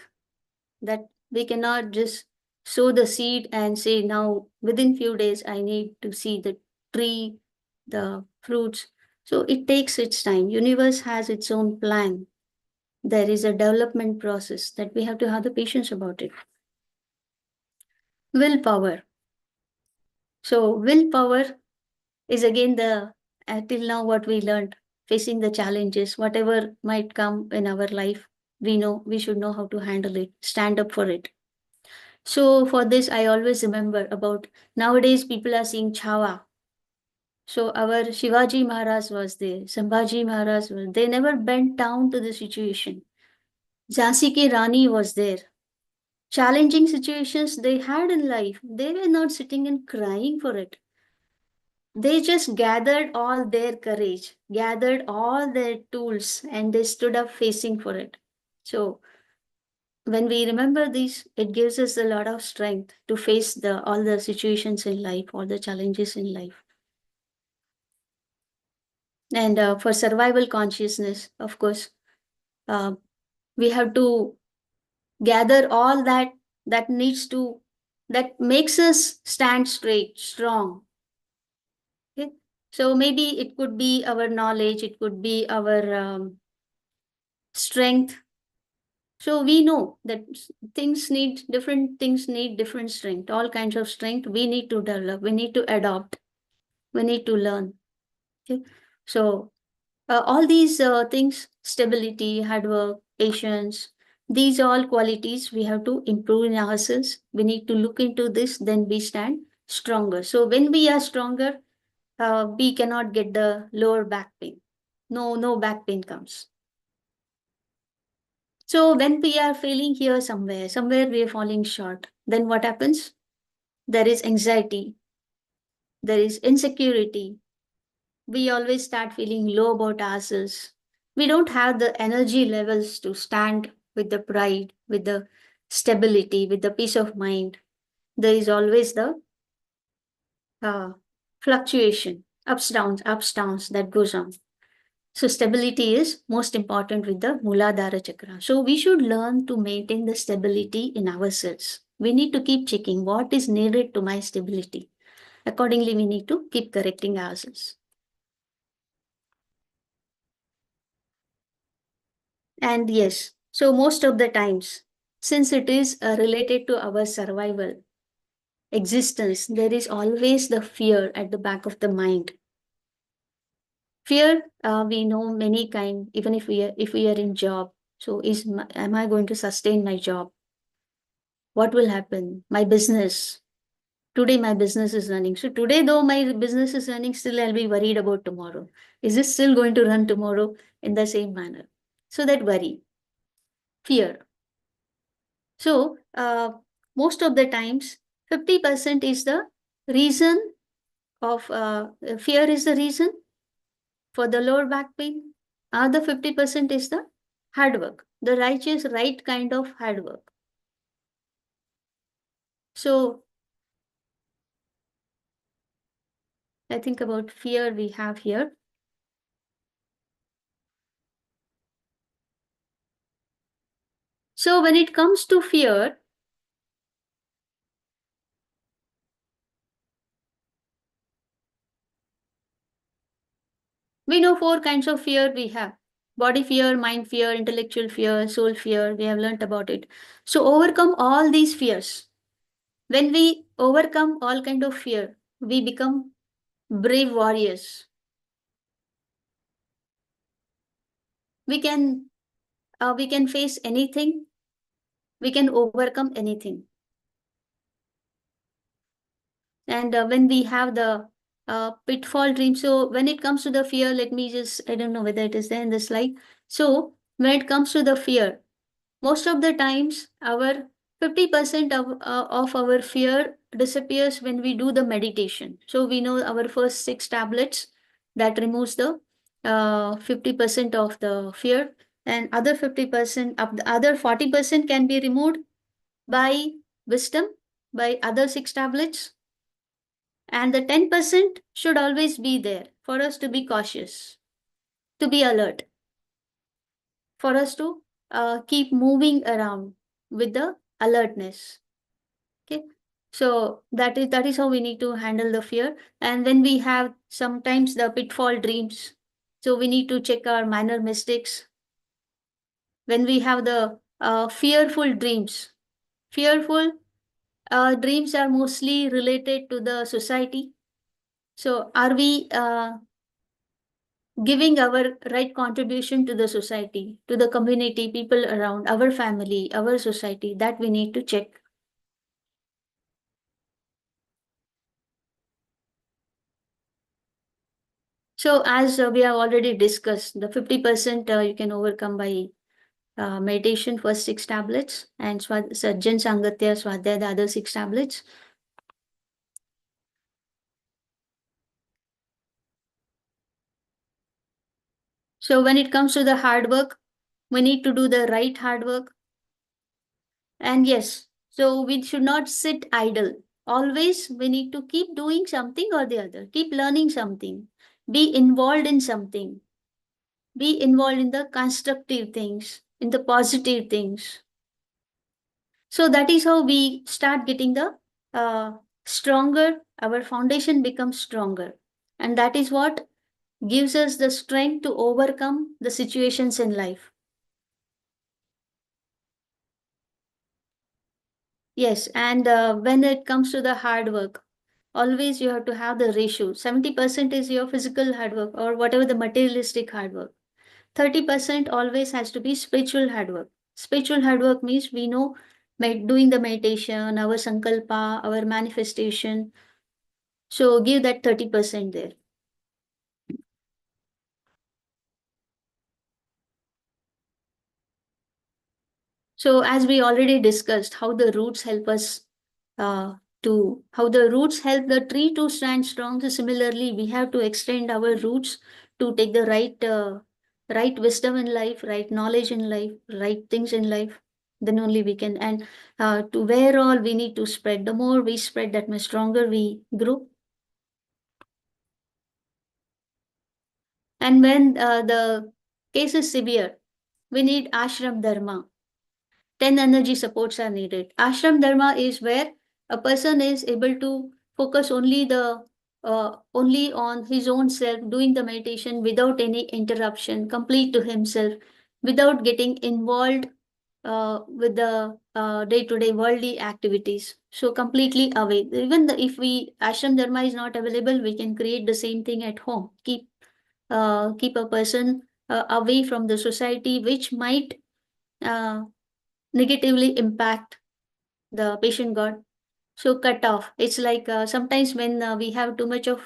That we cannot just sow the seed and say, now within few days, I need to see the tree, the fruits. So it takes its time. Universe has its own plan. There is a development process that we have to have the patience about it. Willpower. So willpower is again the till now what we learned, facing the challenges, whatever might come in our life, we should know how to handle it, stand up for it. So for this, I always remember about nowadays people are seeing Chhawa. So our Shivaji Maharaj was there, Sambhaji Maharaj was, they never bent down to the situation. Jhansi ki Rani was there. Challenging situations they had in life, they were not sitting and crying for it. They just gathered all their courage, gathered all their tools, and they stood up facing for it. So when we remember these, it gives us a lot of strength to face all the situations in life, all the challenges in life. And for survival consciousness, of course, we have to gather all that needs to, that makes us stand straight, strong. Okay? So maybe it could be our knowledge, it could be our strength. So we know that things need different strength, all kinds of strength we need to develop, we need to adopt, we need to learn. Okay? So all these things, stability, hard work, patience, these all qualities we have to improve in ourselves. We need to look into this, then we stand stronger. So when we are stronger, we cannot get the lower back pain. No back pain comes. So when we are failing here somewhere we are falling short, then what happens? There is anxiety, there is insecurity. We always start feeling low about ourselves. We don't have the energy levels to stand with the pride, with the stability, with the peace of mind. There is always the uh, fluctuation, ups, downs that goes on. So stability is most important with the Muladhara Chakra. So we should learn to maintain the stability in ourselves. We need to keep checking what is needed to my stability. Accordingly, we need to keep correcting ourselves. And yes, so most of the times, since it is related to our survival, existence, there is always the fear at the back of the mind. Fear, we know many kind. Even if we are in job, so am I going to sustain my job? What will happen? My business. Today my business is running. So today though my business is running, still I'll be worried about tomorrow. Is it still going to run tomorrow in the same manner? So that worry, fear. So most of the times, 50% is the reason of fear is the reason for the lower back pain. Other 50% is the hard work, the righteous, right kind of hard work. So I think about fear we have here. So when it comes to fear, we know 4 kinds of fear we have. Body fear, mind fear, intellectual fear, soul fear. We have learnt about it. So overcome all these fears. When we overcome all kind of fear, we become brave warriors. We can face anything. We can overcome anything. And when we have the pitfall dream, so when it comes to the fear, let me just, I don't know whether it is there in the slide. So when it comes to the fear, most of the times our 50% of our fear disappears when we do the meditation. So we know our first 6 tablets that removes the 50% of the fear, and other 50% of the other 40% can be removed by wisdom, by other 6 tablets, and the 10% should always be there for us to be cautious, to be alert, for us to keep moving around with the alertness. Okay, so that is how we need to handle the fear. And when we have sometimes the pitfall dreams, so we need to check our minor mistakes. When we have the fearful dreams, fearful dreams are mostly related to the society. So are we giving our right contribution to the society, to the community, people around, our family, our society? That we need to check. So as we have already discussed, the 50% you can overcome by meditation, first 6 tablets, and Sajjan Sangatya Swadhyaya, the other 6 tablets. So when it comes to the hard work, we need to do the right hard work. And yes, so we should not sit idle. Always we need to keep doing something or the other, keep learning something, be involved in something, be involved in the constructive things, in the positive things. So that is how we start getting the stronger, our foundation becomes stronger. And that is what gives us the strength to overcome the situations in life. Yes, and when it comes to the hard work, always you have to have the ratio. 70% is your physical hard work or whatever the materialistic hard work. 30% always has to be spiritual hard work. Spiritual hard work means we know doing the meditation, our sankalpa, our manifestation. So give that 30% there. So as we already discussed, how the roots help us how the roots help the tree to stand strong. So similarly, we have to extend our roots to take the right wisdom in life, right knowledge in life, right things in life. Then only we can. And to where all we need to spread. The more we spread, that much stronger we grow. And when the case is severe, we need ashram dharma. 10 energy supports are needed. Ashram dharma is where a person is able to focus only on his own self, doing the meditation without any interruption, complete to himself, without getting involved with the day-to-day worldly activities. So completely away. Even if ashram dharma is not available, we can create the same thing at home. Keep a person away from the society, which might negatively impact the patient god. So cut off. It's like sometimes when we have too much of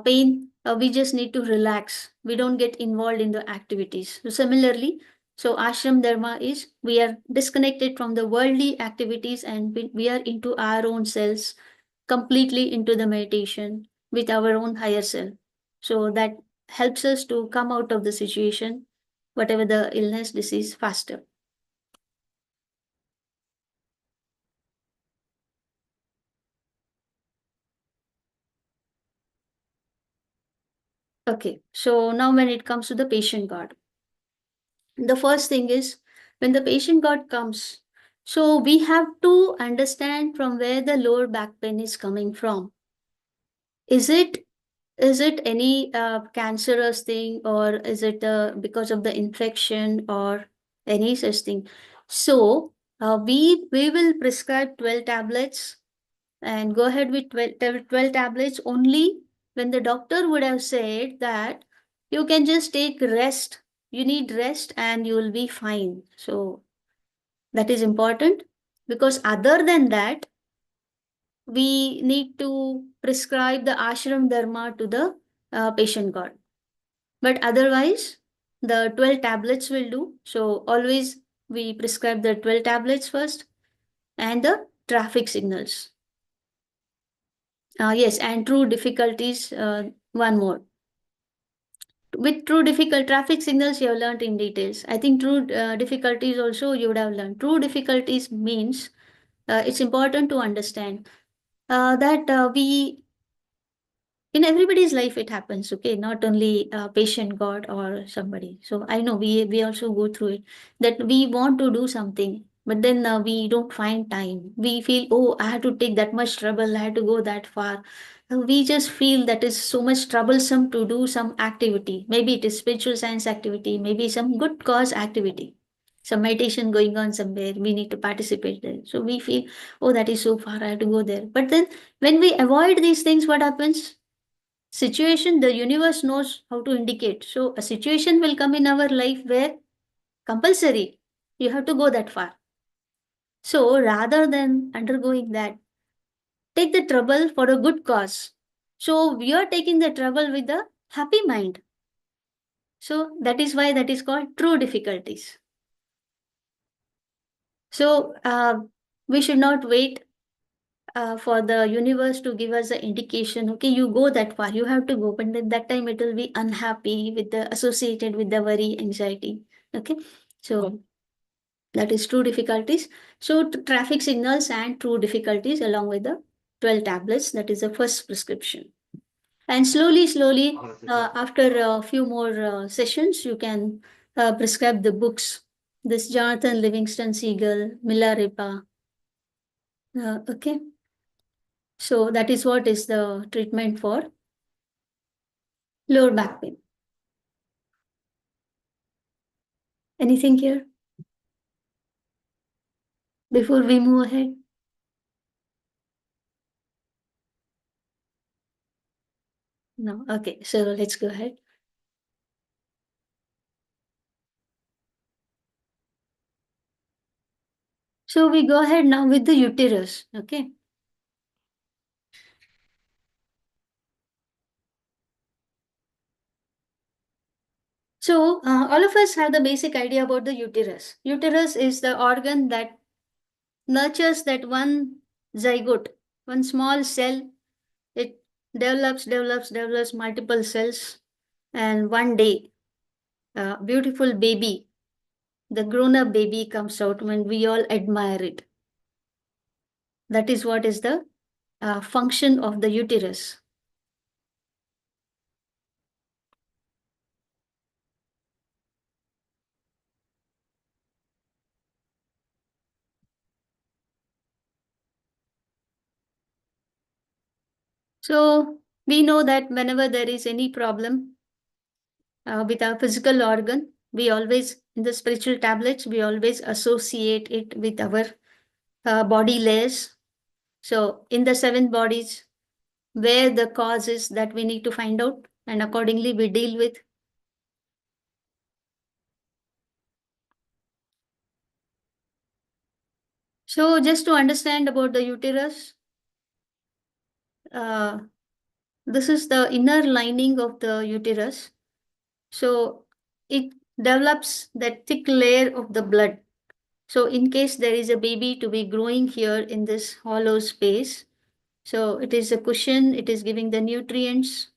pain, we just need to relax. We don't get involved in the activities. So similarly, so ashram dharma is we are disconnected from the worldly activities and we are into our own selves, completely into the meditation with our own higher self. So that helps us to come out of the situation, whatever the illness, disease, faster. Okay, so now when it comes to the patient guard, the first thing is when the patient guard comes, so we have to understand from where the lower back pain is coming from. Is it any cancerous thing or is it because of the infection or any such thing? So we will prescribe 12 tablets and go ahead with 12 tablets only when the doctor would have said that you can just take rest, you need rest and you will be fine. So that is important because other than that, we need to prescribe the ashram dharma to the patient god. But otherwise, the 12 tablets will do. So always we prescribe the 12 tablets first and the traffic signals. Yes, and true difficulties, one more. With true difficult traffic signals, you have learned in details. I think true difficulties also you would have learned. True difficulties means it's important to understand that we in everybody's life it happens, okay, not only patient god or somebody. So I know we also go through it, that we want to do something but then we don't find time. We feel, oh, I had to take that much trouble, I had to go that far. We just feel that is so much troublesome to do some activity. Maybe it is spiritual science activity, maybe some good cause activity. some meditation going on somewhere, we need to participate there. So we feel, oh, that is so far, I have to go there. But then when we avoid these things, what happens? Situation, the universe knows how to indicate. So a situation will come in our life where compulsory, you have to go that far. So rather than undergoing that, take the trouble for a good cause. So we are taking the trouble with a happy mind. So that is why that is called true difficulties. So we should not wait for the universe to give us the indication, okay, you go that far, you have to go. But then that time it will be unhappy with the associated with the worry, anxiety. Okay. So that is true difficulties. So traffic signals and true difficulties along with the 12 tablets. That is the first prescription. And slowly, after a few more sessions, you can prescribe the books. This Jonathan Livingston Seagull, Milarepa. Okay. So that is what is the treatment for lower back pain. Anything here? Before we move ahead? No. Okay. So let's go ahead. So we go ahead now with the uterus. Okay. So all of us have the basic idea about the uterus. Uterus is the organ that nurtures that one zygote, one small cell. It develops multiple cells, and one day, a beautiful baby, the grown-up baby comes out when we all admire it. That is what is the function of the uterus. So we know that whenever there is any problem with our physical organ, we always, in the spiritual tablets, we always associate it with our body layers. So in the 7 bodies, where the cause is that we need to find out, and accordingly we deal with. So just to understand about the uterus, this is the inner lining of the uterus. So it develops that thick layer of the blood. So in case there is a baby to be growing here in this hollow space, so it is a cushion, it is giving the nutrients.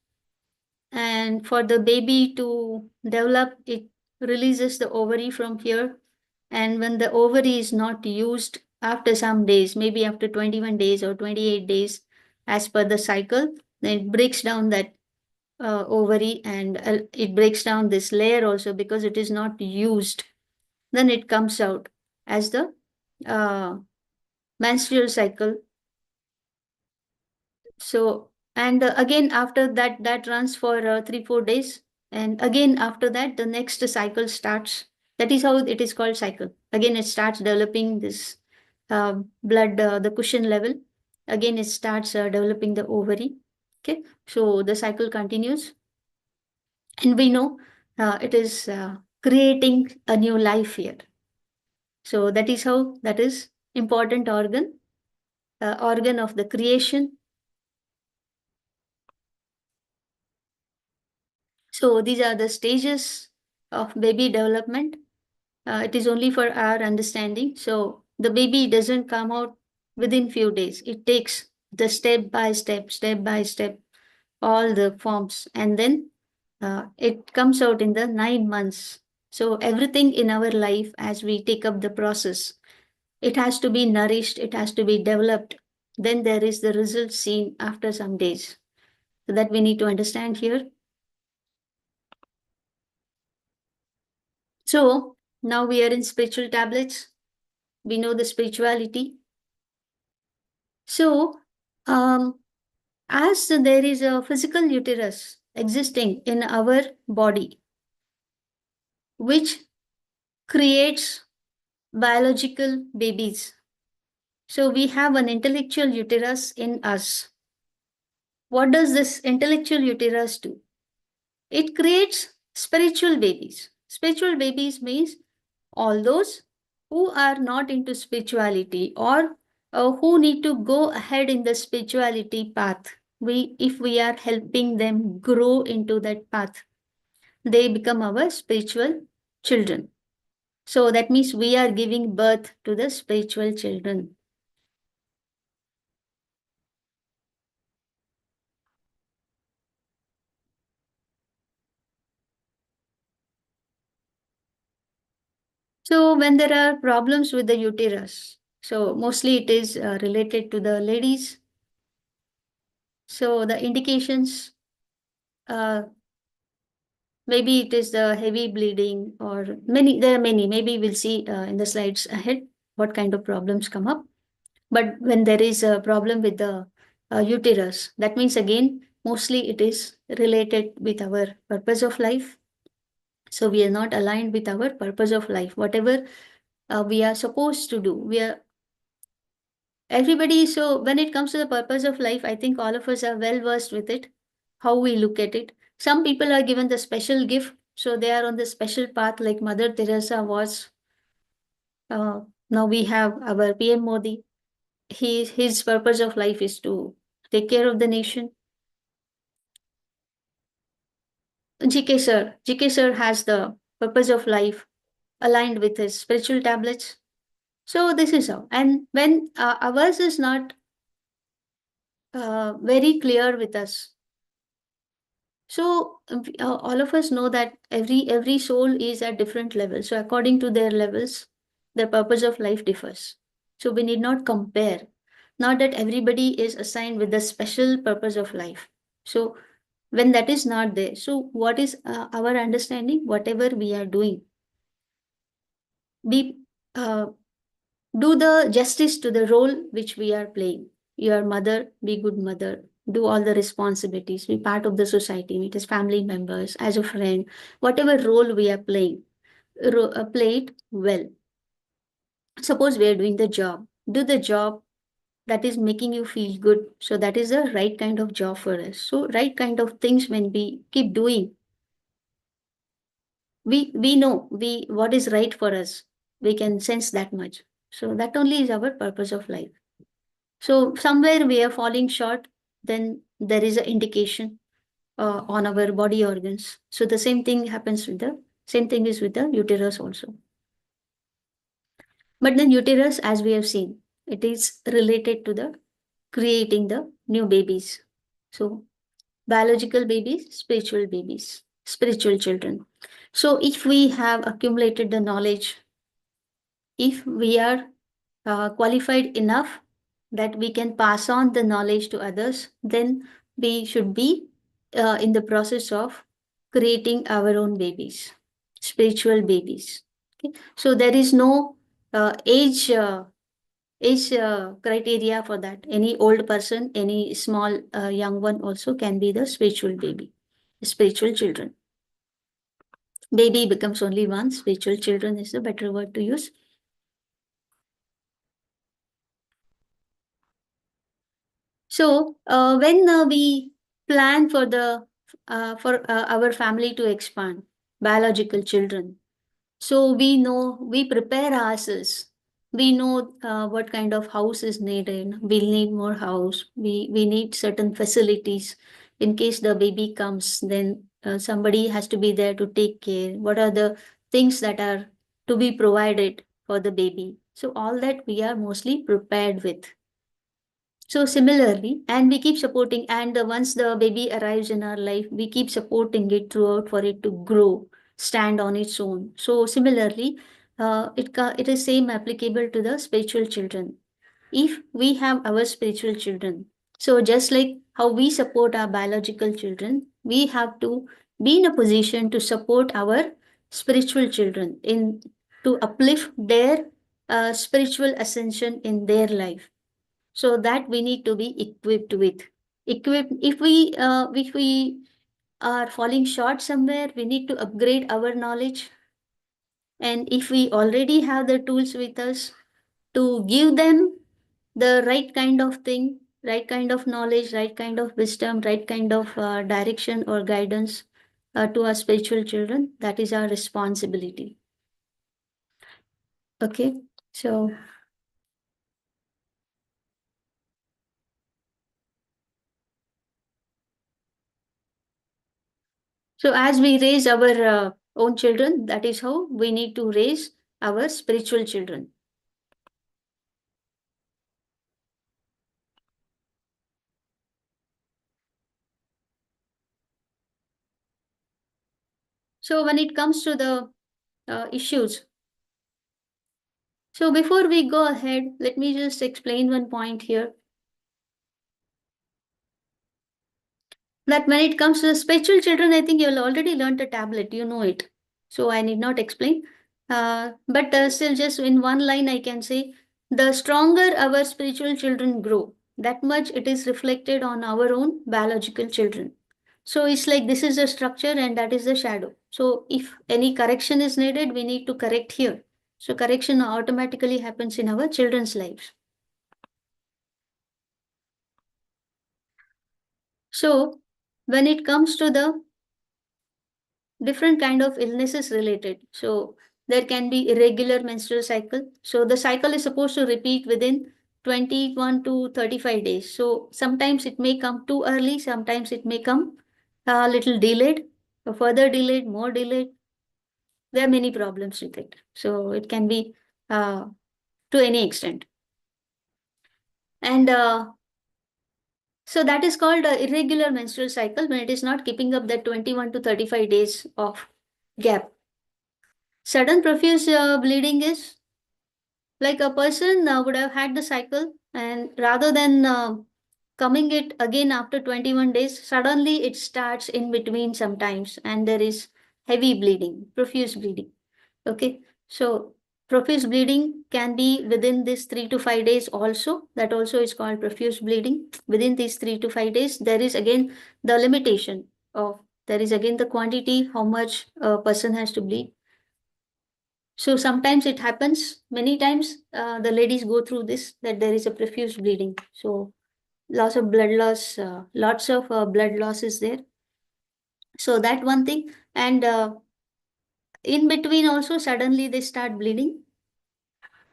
And for the baby to develop, it releases the ovary from here. And when the ovary is not used after some days, maybe after 21 days or 28 days, as per the cycle, then it breaks down that ovary, and it breaks down this layer also because it is not used. Then it comes out as the menstrual cycle. So, and again after that, that runs for 3-4 days, and again after that the next cycle starts. That is how it is called cycle. Again it starts developing this blood, the cushion level. Again it starts developing the ovary. Okay, so the cycle continues, and we know it is creating a new life here. So that is how that is important organ, organ of the creation. So these are the stages of baby development. It is only for our understanding. So the baby doesn't come out within few days. It takes the step by step, all the forms, and then it comes out in the 9 months. So everything in our life, as we take up the process, it has to be nourished, it has to be developed. Then there is the result seen after some days. So that we need to understand here. So now we are in spiritual tablets. We know the spirituality. So as there is a physical uterus existing in our body, which creates biological babies. So we have an intellectual uterus in us. What does this intellectual uterus do? It creates spiritual babies. Spiritual babies means all those who are not into spirituality or who need to go ahead in the spirituality path. If we are helping them grow into that path, they become our spiritual children. So that means we are giving birth to the spiritual children. So when there are problems with the uterus, so mostly it is related to the ladies. So the indications, uh, maybe it is the heavy bleeding or there are many, maybe we'll see in the slides ahead what kind of problems come up. But when there is a problem with the uterus, that means again, mostly it is related with our purpose of life. So we are not aligned with our purpose of life. Whatever we are supposed to do, we are everybody. So when it comes to the purpose of life, I think all of us are well versed with it, how we look at it. Some people are given the special gift, so they are on the special path, like Mother Teresa was. Now we have our PM Modi. His purpose of life is to take care of the nation. GK sir has the purpose of life aligned with his spiritual tablets. So this is how. And when ours is not very clear with us, so all of us know that every soul is at different levels. So according to their levels, their purpose of life differs. So we need not compare. Not that everybody is assigned with the special purpose of life. So when that is not there, so what is our understanding? Whatever we are doing, be do the justice to the role which we are playing. Your mother, be good mother. Do all the responsibilities. Be part of the society. It is family members, as a friend. Whatever role we are playing, play it well. Suppose we are doing the job. Do the job that is making you feel good. So that is the right kind of job for us. So right kind of things when we keep doing, we know what is right for us. We can sense that much. So that only is our purpose of life. So somewhere we are falling short, then there is an indication on our body organs. So the same thing happens with the same thing is with the uterus also. But then uterus, as we have seen, it is related to the creating the new babies. So biological babies, spiritual children. So if we have accumulated the knowledge, if we are qualified enough that we can pass on the knowledge to others, then we should be in the process of creating our own babies, spiritual babies. Okay? So there is no age criteria for that. Any old person, any small young one also can be the spiritual baby, spiritual children. Baby becomes only one, spiritual children is a better word to use. So when we plan for our family to expand, biological children, so we know we prepare ourselves. We know what kind of house is needed. We'll need more house. We need certain facilities in case the baby comes. Then somebody has to be there to take care. What are the things that are to be provided for the baby? So all that we are mostly prepared with. So similarly, and we keep supporting, and once the baby arrives in our life, we keep supporting it throughout for it to grow, stand on its own. So similarly, it is same applicable to the spiritual children. If we have our spiritual children, so just like how we support our biological children, we have to be in a position to support our spiritual children in to uplift their spiritual ascension in their life. So that we need to be equipped with. Equipped, if we are falling short somewhere, we need to upgrade our knowledge. And if we already have the tools with us to give them the right kind of thing, right kind of knowledge, right kind of wisdom, right kind of direction or guidance to our spiritual children, that is our responsibility. Okay, so as we raise our own children, that is how we need to raise our spiritual children. So when it comes to the issues, so before we go ahead, let me just explain one point here. That when it comes to the spiritual children, I think you'll already learned a tablet, you know it. So I need not explain. But still, just in one line, I can say the stronger our spiritual children grow, that much it is reflected on our own biological children. So it's like this is the structure and that is the shadow. So if any correction is needed, we need to correct here. So correction automatically happens in our children's lives. So when it comes to the different kind of illnesses related, so there can be irregular menstrual cycle. So the cycle is supposed to repeat within 21 to 35 days. So sometimes it may come too early, sometimes it may come a little delayed, further delayed, more delayed. There are many problems with it. So it can be to any extent. And so that is called irregular menstrual cycle when it is not keeping up that 21 to 35 days of gap. Sudden profuse bleeding is like a person would have had the cycle, and rather than coming it again after 21 days, suddenly it starts in between sometimes, and there is heavy bleeding, profuse bleeding. Okay, so profuse bleeding can be within this 3 to 5 days also. That also is called profuse bleeding. Within these 3 to 5 days, there is again the limitation of, there is again the quantity, how much a person has to bleed. So sometimes it happens, many times the ladies go through this, that there is a profuse bleeding. So loss of blood loss, lots of blood loss is there. So that one thing. And in between also suddenly they start bleeding.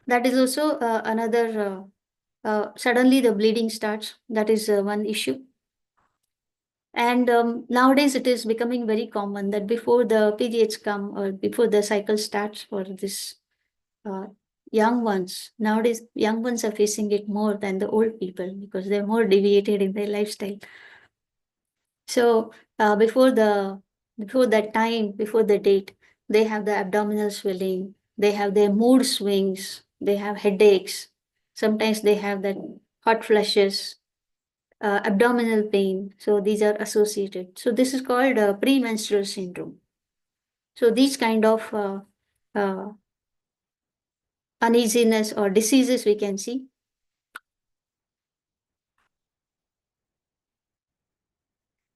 That is also another, suddenly the bleeding starts. That is one issue. And nowadays it is becoming very common that before the periods come or before the cycle starts for this uh, young ones, nowadays young ones are facing it more than the old people because they're more deviated in their lifestyle. So before that time, before the date, they have the abdominal swelling, they have their mood swings, they have headaches, sometimes they have that hot flushes, abdominal pain. So these are associated. So this is called premenstrual syndrome. So these kind of uh, uneasiness or diseases we can see.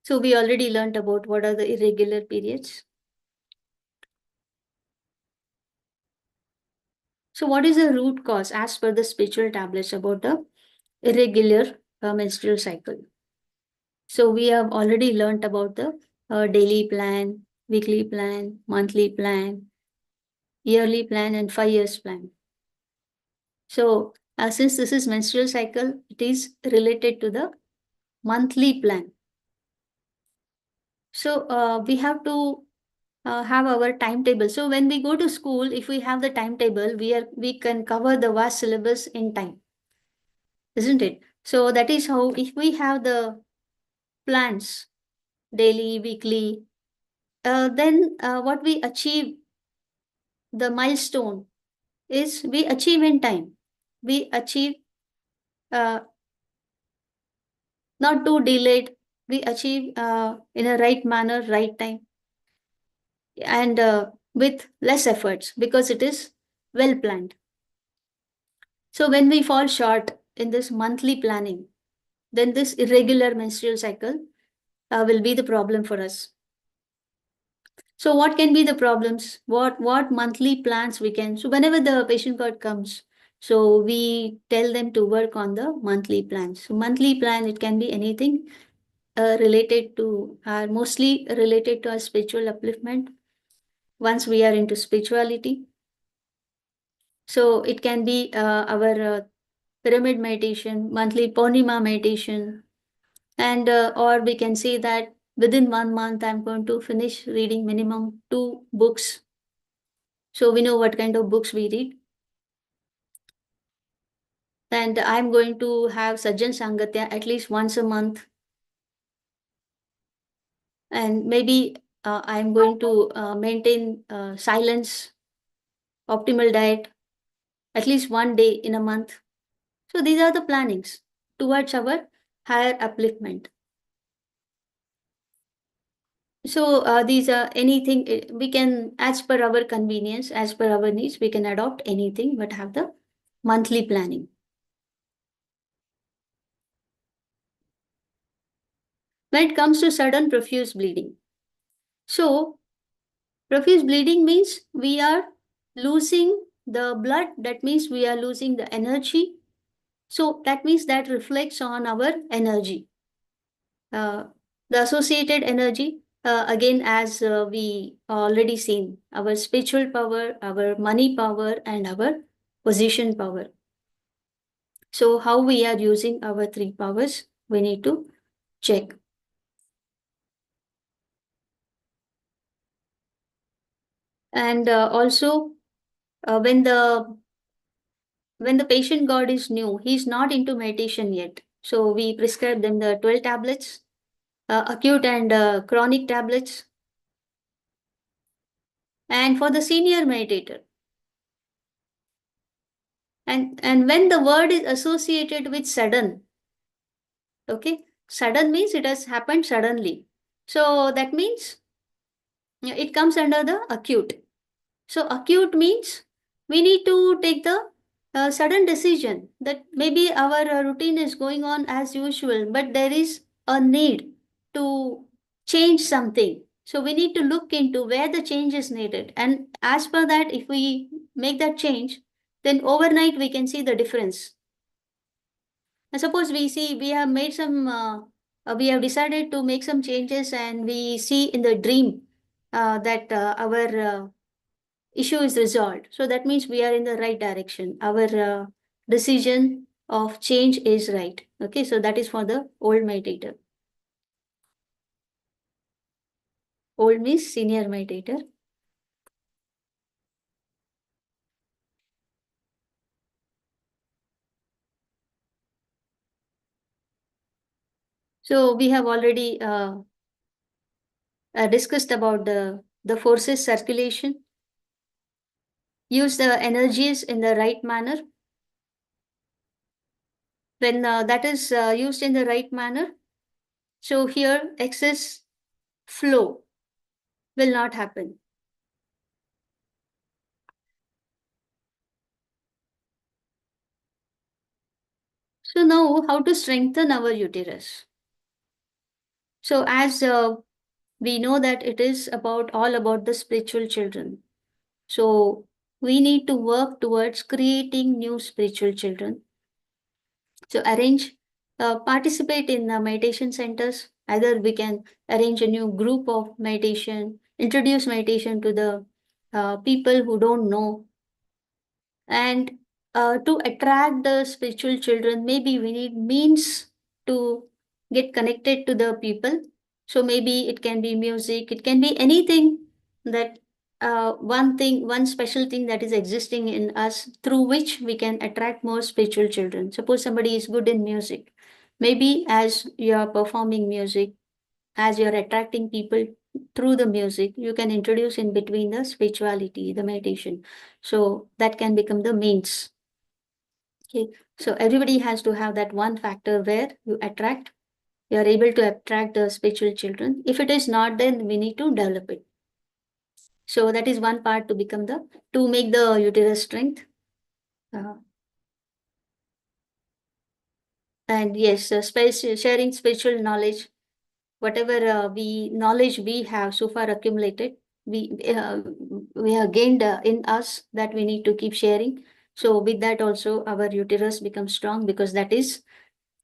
So we already learned about what are the irregular periods. So what is the root cause as per the spiritual tablets about the irregular menstrual cycle? So we have already learned about the daily plan, weekly plan, monthly plan, yearly plan, and 5 years plan. So since this is menstrual cycle, it is related to the monthly plan. So we have to have our timetable. So when we go to school, if we have the timetable, we can cover the vast syllabus in time, isn't it? So that is how, if we have the plans, daily, weekly, then what we achieve, the milestone is we achieve in time. We achieve uh, not too delayed. We achieve in a right manner, right time, and with less efforts because it is well planned. So when we fall short in this monthly planning, then this irregular menstrual cycle will be the problem for us. So what can be the problems? What monthly plans we can? So whenever the patient card comes, so we tell them to work on the monthly plans. So monthly plan, it can be anything related to, mostly related to our spiritual upliftment. Once we are into spirituality, so it can be our pyramid meditation, monthly Purnima meditation, and or we can say that within 1 month I'm going to finish reading minimum 2 books. So we know what kind of books we read. And I'm going to have Sajjan Sangatya at least once a month. And maybe I'm going to maintain silence, optimal diet, at least one day in a month. So these are the plannings towards our higher upliftment. So these are anything we can, as per our convenience, as per our needs, we can adopt anything, but have the monthly planning. When it comes to sudden profuse bleeding, so profuse bleeding means we are losing the blood. That means we are losing the energy. So that means that reflects on our energy. The associated energy, again, as we already seen, our spiritual power, our money power, and our position power. So how we are using our 3 powers, we need to check. And also, when the patient god is new, he's not into meditation yet. So we prescribe them the 12 tablets, acute and chronic tablets. And for the senior meditator, and when the word is associated with sudden, okay, sudden means it has happened suddenly. So that means it comes under the acute. So acute means we need to take the sudden decision that maybe our routine is going on as usual, but there is a need to change something. So we need to look into where the change is needed. And as per that, if we make that change, then overnight we can see the difference. And suppose we see we have made some, we have decided to make some changes and we see in the dream that our issue is resolved. So that means we are in the right direction. Our decision of change is right. Okay, so that is for the old meditator. Old means senior meditator. So we have already discussed about the forces circulation. Use the energies in the right manner. When that is used in the right manner, so here excess flow will not happen. So now how to strengthen our uterus? So as we know that it is about all about the spiritual children. So we need to work towards creating new spiritual children. So participate in the meditation centers. Either we can arrange a new group of meditation, introduce meditation to the people who don't know. And to attract the spiritual children, maybe we need means to get connected to the people. So maybe it can be music, it can be anything that one special thing that is existing in us through which we can attract more spiritual children. Suppose somebody is good in music. Maybe as you are performing music, as you're attracting people through the music, you can introduce in between the spirituality, the meditation. So that can become the means. Okay. So everybody has to have that one factor where you are able to attract the spiritual children. If it is not, then we need to develop it. So that is one part to make the uterus strength. And yes, sharing spiritual knowledge, whatever knowledge we have so far accumulated, we have gained in us that we need to keep sharing. So with that also our uterus becomes strong, because that is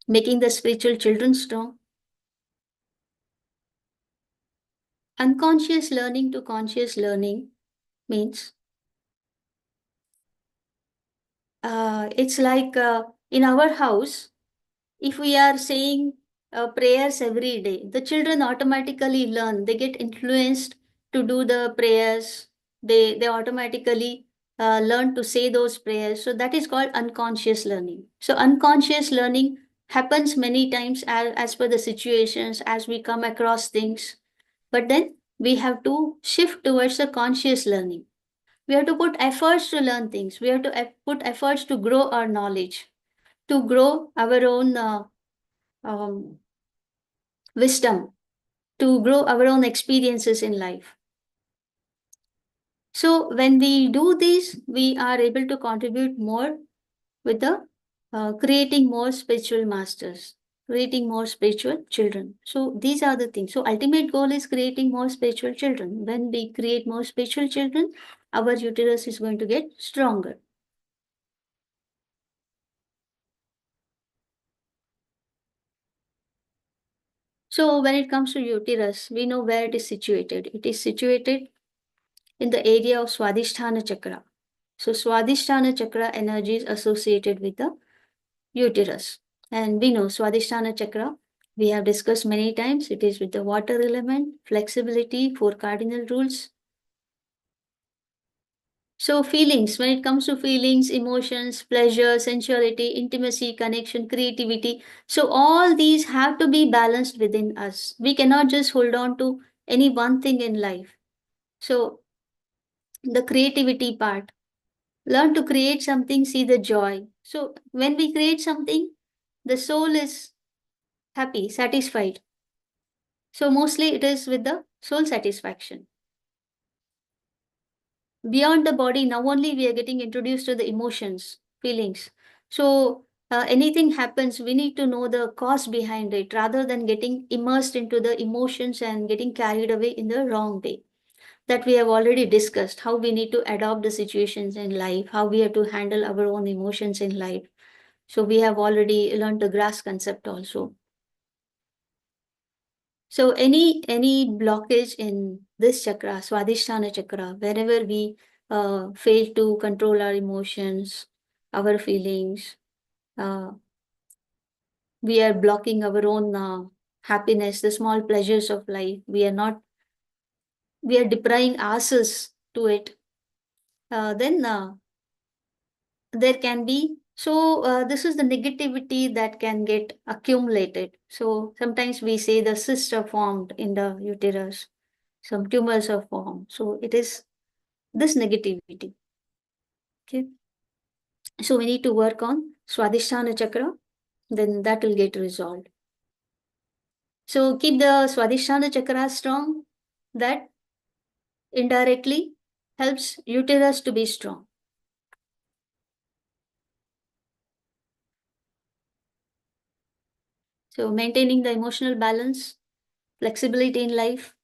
making the spiritual children strong. Unconscious learning to conscious learning means it's like in our house, if we are saying prayers every day, the children automatically learn. They get influenced to do the prayers. They automatically learn to say those prayers. So that is called unconscious learning. So unconscious learning happens many times as per the situations, as we come across things. But then we have to shift towards the conscious learning. We have to put efforts to learn things. We have to put efforts to grow our knowledge, to grow our own um, wisdom, to grow our own experiences in life. So when we do this, we are able to contribute more with the creating more spiritual masters, creating more spiritual children. So these are the things. So ultimate goal is creating more spiritual children. When we create more spiritual children, our uterus is going to get stronger. So when it comes to uterus, we know where it is situated. It is situated in the area of Swadhisthana chakra. So Swadhisthana chakra energy is associated with the uterus. And we know Swadhisthana chakra, we have discussed many times, it is with the water element, flexibility, 4 cardinal rules. So feelings, when it comes to feelings, emotions, pleasure, sensuality, intimacy, connection, creativity, so all these have to be balanced within us. We cannot just hold on to any one thing in life. So the creativity part, learn to create something, see the joy. So when we create something, the soul is happy, satisfied. So mostly it is with the soul satisfaction. Beyond the body, now only we are getting introduced to the emotions, feelings. So anything happens, we need to know the cause behind it rather than getting immersed into the emotions and getting carried away in the wrong way. That we have already discussed, how we need to adopt the situations in life, how we have to handle our own emotions in life. So we have already learned the grass concept also. So any blockage in this chakra, Swadhisthana chakra, wherever we fail to control our emotions, our feelings, we are blocking our own happiness, the small pleasures of life. We are depriving ourselves to it. Then there can be, so this is the negativity that can get accumulated. So sometimes we say the cysts are formed in the uterus, some tumors are formed. So it is this negativity. Okay. So we need to work on Swadhisthana chakra, then that will get resolved. So keep the Swadhisthana chakra strong. That indirectly helps uterus to be strong. So maintaining the emotional balance, flexibility in life,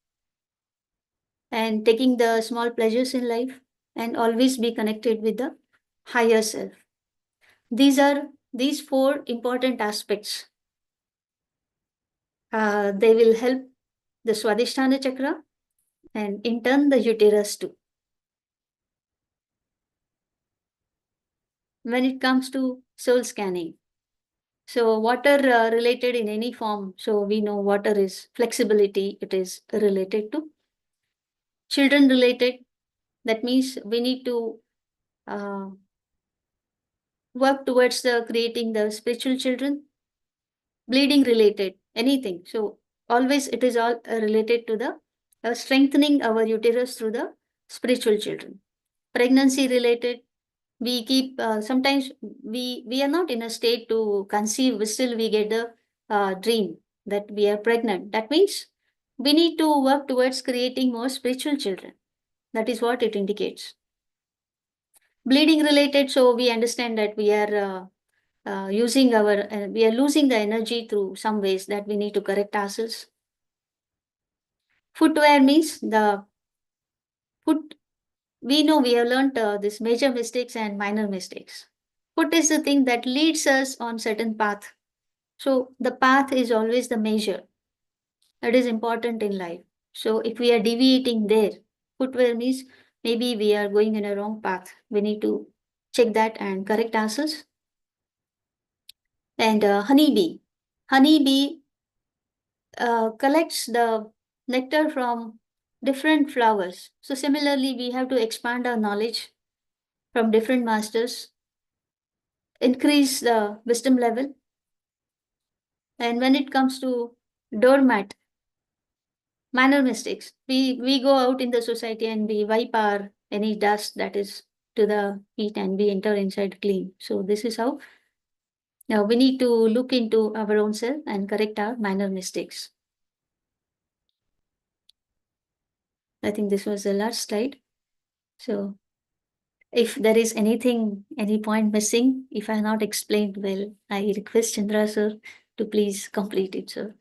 and taking the small pleasures in life, and always be connected with the higher self. These are these 4 important aspects. They will help the Swadhisthana chakra and in turn the uterus too. When it comes to soul scanning, so water related in any form, so we know water is flexibility, it is related to children related. That means we need to uh, work towards the creating the spiritual children. Bleeding related, anything. So always it is all related to the strengthening our uterus through the spiritual children. Pregnancy related, we keep sometimes we are not in a state to conceive, but still we get the dream that we are pregnant. That means we need to work towards creating more spiritual children. That is what it indicates. Bleeding related, so we understand that we are using our we are losing the energy through some ways, that we need to correct ourselves. Footwear means the Food, we know we have learned this major mistakes and minor mistakes. Food is the thing that leads us on certain path. So the path is always the measure. That is important in life. So if we are deviating there, footwear means maybe we are going in a wrong path. We need to check that and correct ourselves. And honeybee collects the nectar from different flowers. So similarly, we have to expand our knowledge from different masters, increase the wisdom level. And when it comes to doormat, minor mistakes, we go out in the society and we wipe our any dust that is to the feet and we enter inside clean. So this is how we need to look into our own self and correct our minor mistakes. I think this was the last slide. So if there is anything, any point missing, if I have not explained well, I request Chandra sir to please complete it, sir.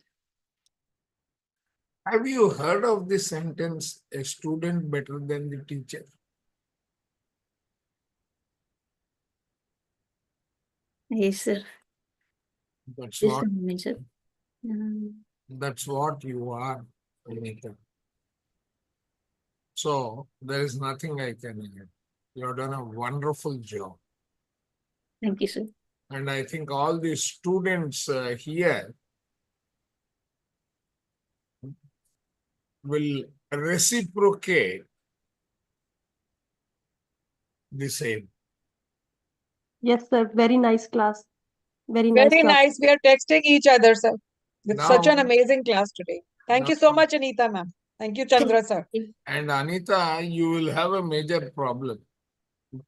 Have you heard of the sentence, a student better than the teacher? Yes, sir. That's Just what a moment, sir. that's what you are, Anita. So there is nothing I can add. You have done a wonderful job. Thank you, sir. And I think all the students here will reciprocate the same. Yes, sir. Very nice class. Very nice Very class. nice. We are texting each other, sir. It's such an Now, amazing class today. Thank you so much, Anita ma'am. Thank you, Chandra sir. and Anita, you will have a major problem.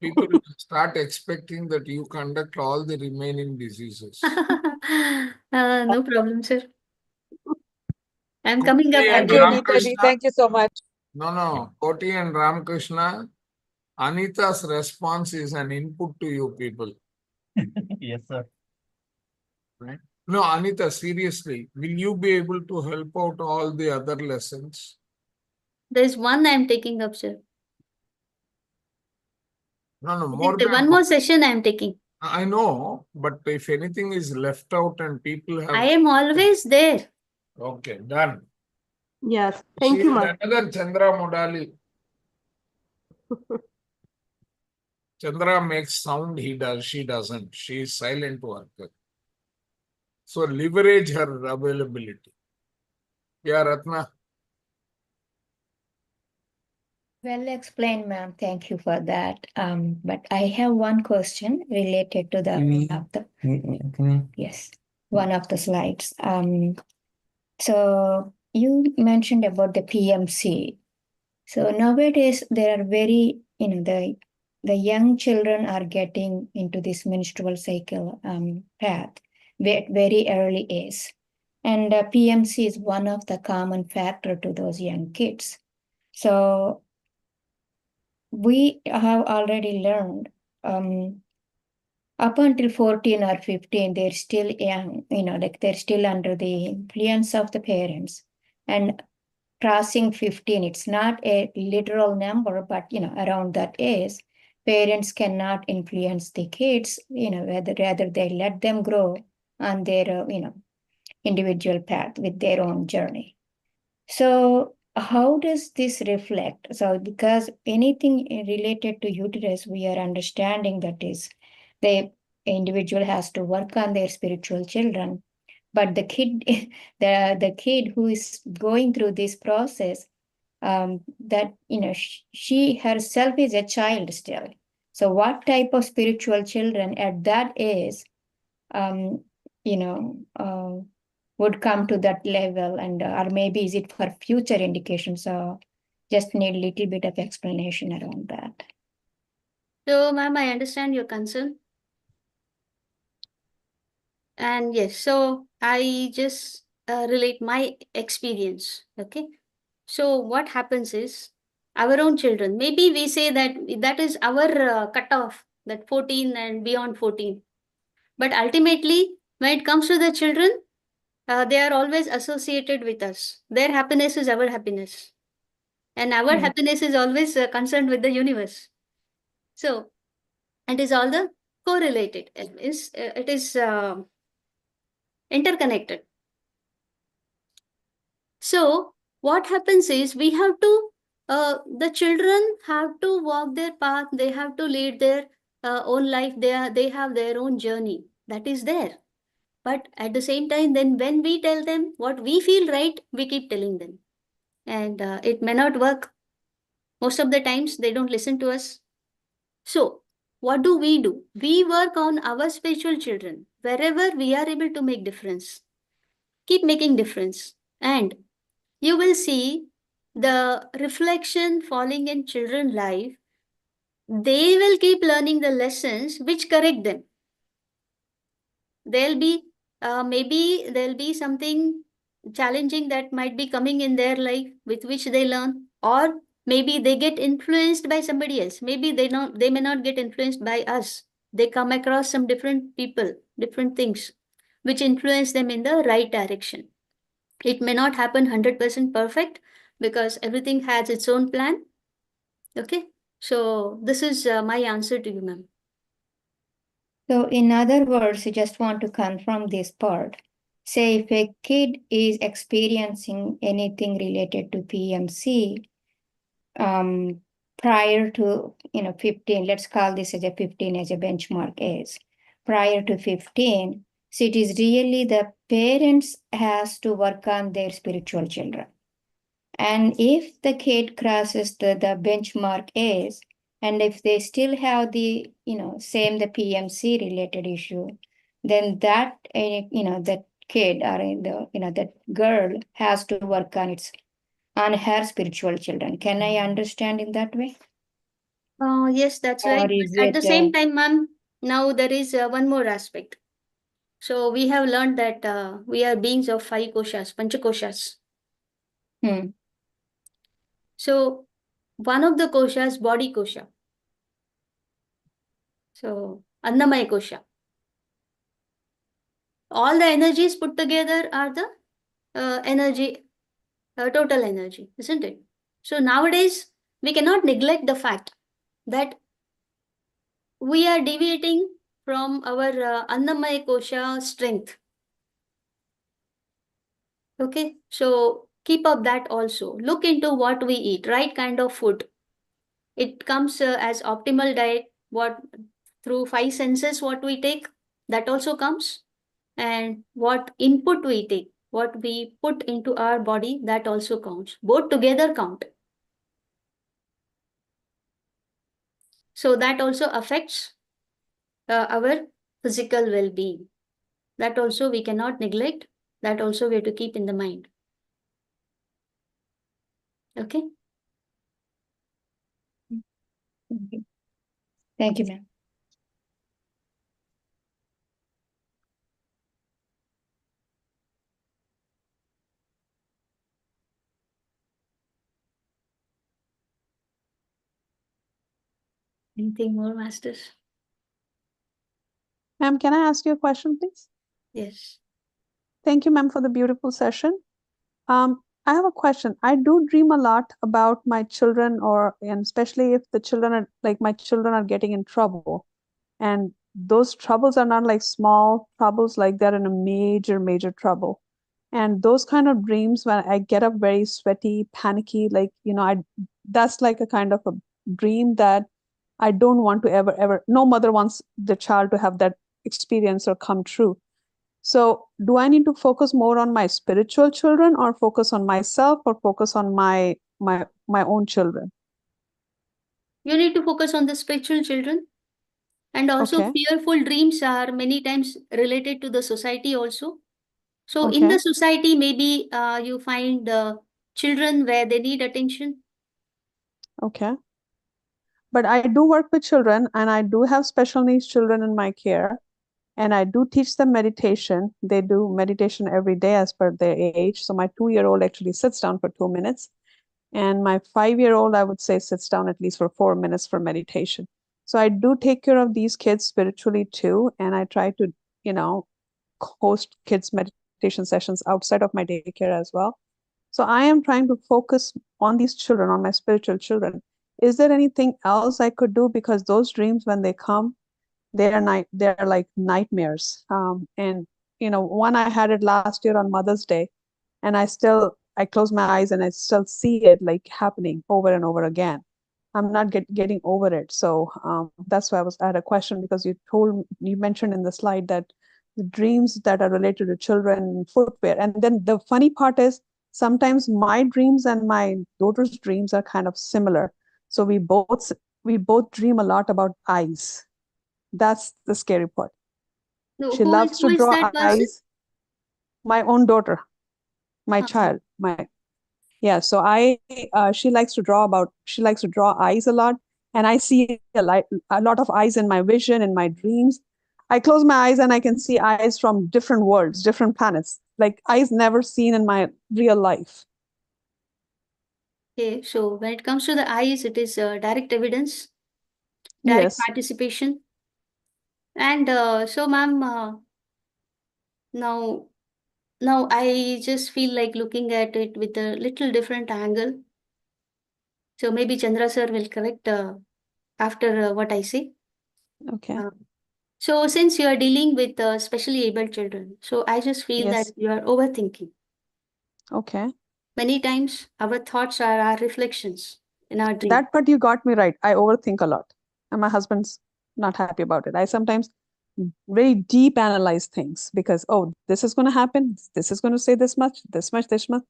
People will start expecting that you conduct all the remaining diseases. No problem, sir. I'm Koti coming up and Thank you, again. Anita ji. Ramakrishna, Thank you so much. no, Koti and Ramakrishna, Anita's response is an input to you people. Yes, sir. Right? No, Anita, seriously, will you be able to help out all the other lessons? There's one I'm taking up, sir. No, more One than more session I'm taking. I know, but if anything is left out and people have. I am always there. Okay, done. Yes. She Thank you, is ma'am. another Chandra Modali. Chandra makes sound, she doesn't. She is silent worker. So leverage her availability. Yeah, Ratna. Well explained, ma'am. Thank you for that. But I have one question related to yes, one of the slides. So you mentioned about the PMC. So nowadays there are very, the young children are getting into this menstrual cycle path at very early age. And PMC is one of the common factor to those young kids. So we have already learned up until 14 or 15, they're still young, like they're still under the influence of the parents. And crossing 15, it's not a literal number, but around that age, parents cannot influence the kids, rather they let them grow on their, individual path with their own journey. So how does this reflect? So because anything related to uterus, we are understanding that is the individual has to work on their spiritual children. But the kid, the kid who is going through this process, that she herself is a child still. So what type of spiritual children at that age, um, would come to that level, and or maybe is it for future indications? So just need a little bit of explanation around that. So, ma'am, I understand your concern. And yes, so I just relate my experience. Okay. So what happens is our own children, maybe we say that that is our cutoff, that 14 and beyond 14. But ultimately, when it comes to the children, they are always associated with us. Their happiness is our happiness. And our Hmm. happiness is always concerned with the universe. So it is all the correlated. It is interconnected. So what happens is we have to, the children have to walk their path. They have to lead their own life. They have their own journey. That is there. But at the same time, then when we tell them what we feel right, we keep telling them. And it may not work. Most of the times, they don't listen to us. So, what do? We work on our spiritual children. Wherever we are able to make difference, keep making difference. And you will see the reflection falling in children's life. They will keep learning the lessons which correct them. There'll be maybe there'll be something challenging that might be coming in their life with which they learn, or maybe they get influenced by somebody else. Maybe they may not get influenced by us. They come across some different people, different things which influence them in the right direction. It may not happen 100% perfect because everything has its own plan. Okay, so this is my answer to you, ma'am. So in other words, I just want to confirm this part. Say if a kid is experiencing anything related to PMC, prior to 15, let's call this as a 15 as a benchmark age. Prior to 15, so it is really the parents has to work on their spiritual children. And if the kid crosses the benchmark age, and if they still have the, the PMC related issue, then that, that kid or that girl has to work on her spiritual children. Can I understand in that way? Yes, that's Or right. is But at the it, same time, ma'am, now there is one more aspect. So we have learned that we are beings of 5 koshas, panchakoshas. So one of the koshas, body kosha. So Annamaya kosha. All the energies put together are the energy, total energy, isn't it? So nowadays, we cannot neglect the fact that we are deviating from our Annamaya kosha strength. Okay, so keep up that also. Look into what we eat, right kind of food. It comes as optimal diet, what through 5 senses, what we take, that also comes. And what input we take, what we put into our body, that also counts. Both together count. So that also affects our physical well-being. That also we cannot neglect. That also we have to keep in the mind. Okay. Thank you, ma'am. Anything more, masters? Ma'am, can I ask you a question, please? Yes. Thank you, ma'am, for the beautiful session. I have a question. I do dream a lot about my children, and especially if the children are like my children are getting in trouble. And those troubles are not like small troubles, like they're in a major trouble. And those kind of dreams, when I get up very sweaty, panicky, like, that's like a kind of a dream that I don't want to ever, no mother wants the child to have that experience or come true. So do I need to focus more on my spiritual children, or focus on myself, or focus on my own children? You need to focus on the spiritual children. And also, Okay. fearful dreams are many times related to the society also. So in Okay. the society, maybe you find children where they need attention. Okay. But I do work with children, and I do have special needs children in my care, and I do teach them meditation. They do meditation every day as per their age. So my 2-year-old actually sits down for 2 minutes, and my 5-year-old, I would say, sits down at least for 4 minutes for meditation. So I do take care of these kids spiritually too, and I try to, host kids meditation sessions outside of my daycare as well. So I am trying to focus on these children, on my spiritual children. Is there anything else I could do? Because those dreams, when they come, they're like nightmares. And one I had it last year on Mother's Day, and I close my eyes and I still see it like happening over and over again. I'm not getting over it. So that's why I had a question, because you mentioned in the slide that the dreams that are related to children, footwear. And then the funny part is sometimes my dreams and my daughter's dreams are kind of similar. So we both dream a lot about eyes. That's the scary part. No, She who loves to is draw that person? eyes. My own daughter, my Uh-huh. child, yeah. So she likes to draw eyes a lot, and I see a lot of eyes in my vision, in my dreams. I close my eyes and I can see eyes from different worlds, different planets, like eyes never seen in my real life. Okay, so when it comes to the eyes, it is direct evidence, direct Yes. participation. And so, ma'am, now, now I just feel like looking at it with a little different angle. So maybe Chandra sir will correct after what I say. Okay. So since you are dealing with specially abled children, so I just feel that Yes. you are overthinking. Okay. Many times our thoughts are our reflections in our dream. That part you got me right. I overthink a lot, and my husband's not happy about it. I sometimes very deep analyze things because, oh, this is going to happen. This is going to say this much, this much, this much.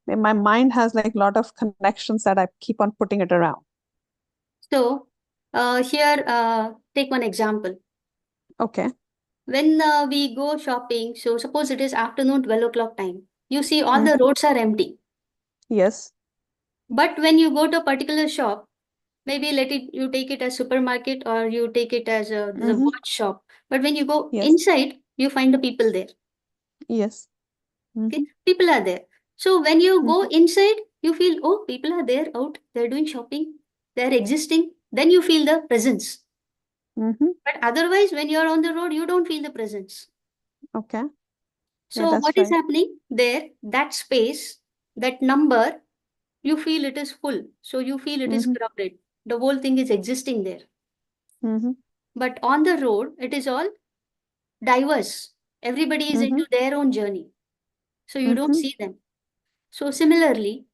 And my mind has like a lot of connections that I keep on putting it around. So here, take one example. Okay. When we go shopping, so suppose it is afternoon 12 o'clock time, you see all the roads are empty. Yes. But when you go to a particular shop, maybe you take it as supermarket or you take it as the watch shop. But when you go Yes. inside, you find the people there. Yes. Okay, people are there. So when you go Mhm. inside, you feel, oh, people are there out, they're doing shopping, they're existing. Then you feel the presence. But otherwise, when you're on the road, you don't feel the presence. Okay. So what is happening there? That space, that number, you feel it is full. So you feel it is crowded. The whole thing is existing there. But on the road, it is all diverse. Everybody is into their own journey. So you don't see them. So similarly,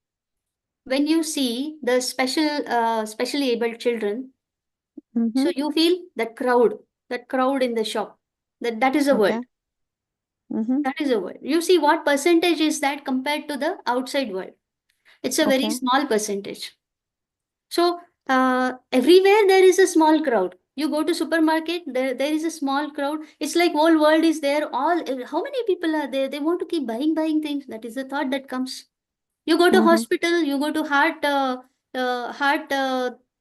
when you see the specially abled children, so you feel that crowd in the shop. That is a world. That is a world. You see what percentage is that compared to the outside world? It's a very small percentage. So everywhere there is a small crowd. You go to supermarket, there is a small crowd. It's like whole world is there. How many people are there? They want to keep buying things. That is the thought that comes. You go to hospital, you go to heart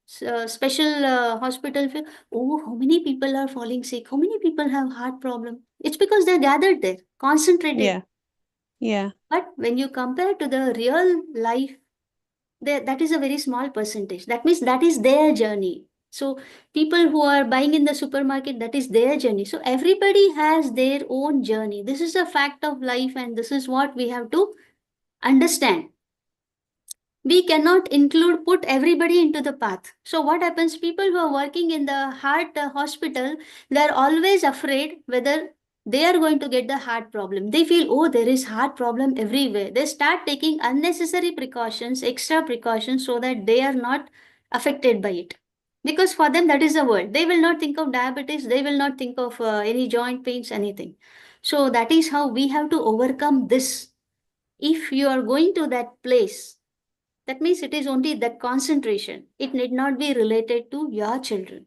special hospital. Oh, how many people are falling sick? How many people have heart problem? It's because they're gathered there, concentrated. Yeah. But when you compare to the real life, that is a very small percentage. That means that is their journey. So people who are buying in the supermarket, that is their journey. So everybody has their own journey. This is a fact of life, and this is what we have to understand. We cannot put everybody into the path. So what happens? People who are working in the heart hospital, they're always afraid whether they are going to get the heart problem. They feel, oh, there is heart problem everywhere. They start taking unnecessary precautions, extra precautions, so that they are not affected by it. Because for them, that is the world. They will not think of diabetes. They will not think of any joint pains, anything. So that is how we have to overcome this. If you are going to that place, that means it is only that concentration. It need not be related to your children.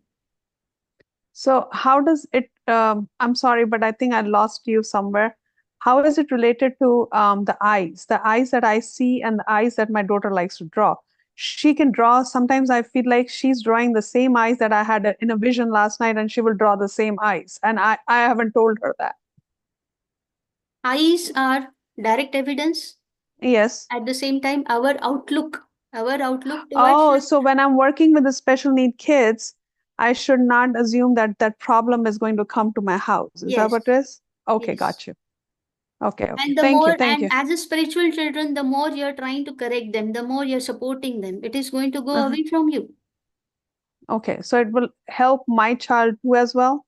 So how does it, I'm sorry, but I think I lost you somewhere. How is it related to the eyes that I see and the eyes that my daughter likes to draw? She can draw. Sometimes I feel like she's drawing the same eyes that I had in a vision last night, and she will draw the same eyes. And I haven't told her that. Eyes are direct evidence. Yes. At the same time, our outlook towards Oh, life. so when I'm working with the special need kids, I should not assume that that problem is going to come to my house. Is that Yes. what it is? Okay, Yes. got you. Okay, okay. And the Thank you, more, thank and you. as a spiritual children, the more you're trying to correct them, the more you're supporting them, it is going to go Uh-huh. away from you. Okay, so it will help my child too as well,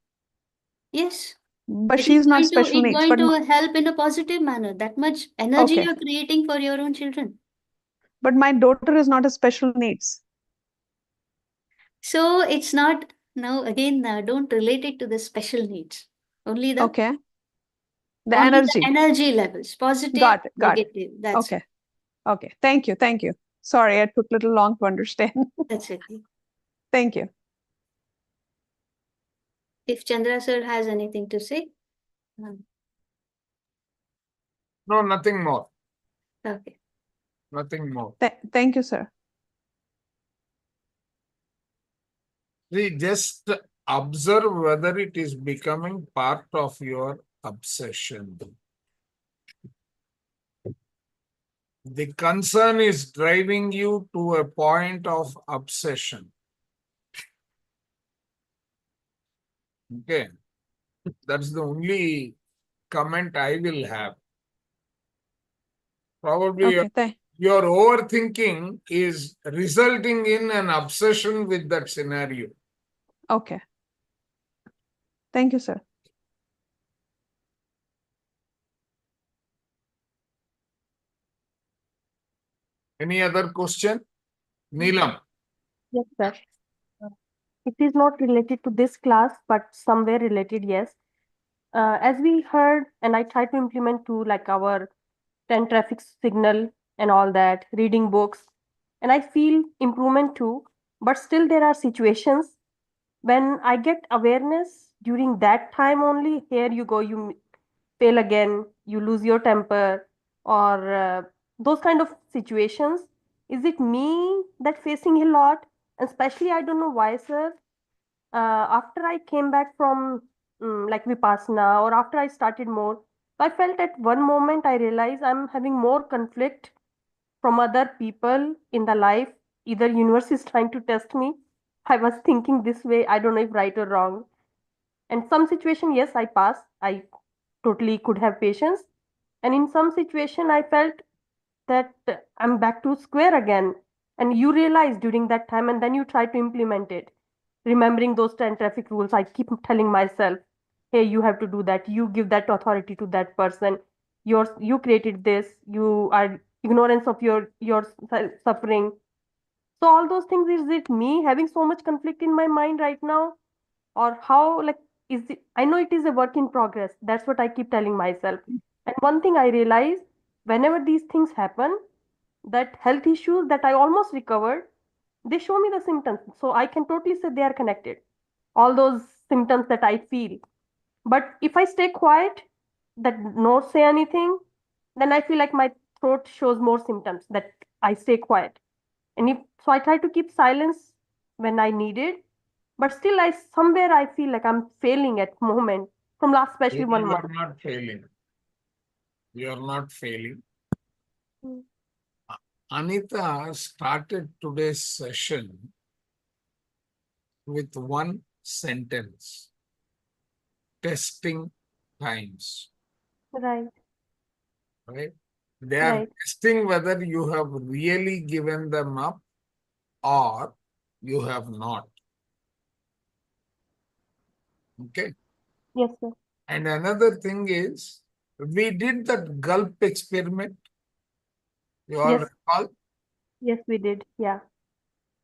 Yes. but It is she's not going to, special it's needs. going But to help in a positive manner. That much energy okay, you're creating for your own children. but my daughter is not a special needs. So it's not, now again, don't relate it to the special needs. Only the Okay, the only the energy. energy levels, positive, Got it, got it. negative. That's Okay, okay. Thank you, thank you. Sorry, I took a little long to understand. that's it. Thank you. If Chandra sir has anything to say. No, nothing more. Okay. Nothing more. Thank you, sir. See, just observe whether it is becoming part of your obsession. The concern is driving you to a point of obsession. Okay. That's the only comment I will have. Probably Okay, your overthinking is resulting in an obsession with that scenario. okay. Thank you, sir. Any other question? Neelam. Yes, sir. It is not related to this class, but somewhere related, yes. As we heard, and I try to implement to like our 10 traffic signal and all that, reading books, and I feel improvement too. But still, there are situations when I get awareness during that time only. Here you go, you fail again, you lose your temper, or those kind of situations. Is it me that facing a lot? And especially, I don't know why, sir. After I came back from like Vipassana, or after I started more, I felt at one moment I realized I'm having more conflict from other people in the life. Either universe is trying to test me. I was thinking this way. I don't know if right or wrong. And some situation, yes, I passed. I totally could have patience. And in some situation, I felt that I'm back to square again. And you realize during that time, and then you try to implement it. Remembering those 10 traffic rules, I keep telling myself, hey, you have to do that. You give that authority to that person. You created this. You are ignorance of your suffering. So all those things, is it me having so much conflict in my mind right now? Or how, like, is it, I know it is a work in progress. That's what I keep telling myself. And one thing I realize, whenever these things happen, that health issues that I almost recovered, they show me the symptoms. So I can totally say they are connected. All those symptoms that I feel. But if I stay quiet, that not say anything, then I feel like my throat shows more symptoms that I stay quiet. And if so, I try to keep silence when I need it. But still, I somewhere I feel like I'm failing at moment from last, especially You 1 month. are not failing. You are not failing. Mm. Anita started today's session with one sentence: testing times. Right, Right? They are right. testing whether you have really given them up or you have not. Okay. Yes, sir. And another thing is, we did that gulp experiment. You all Yes, recall? yes, we did. Yeah.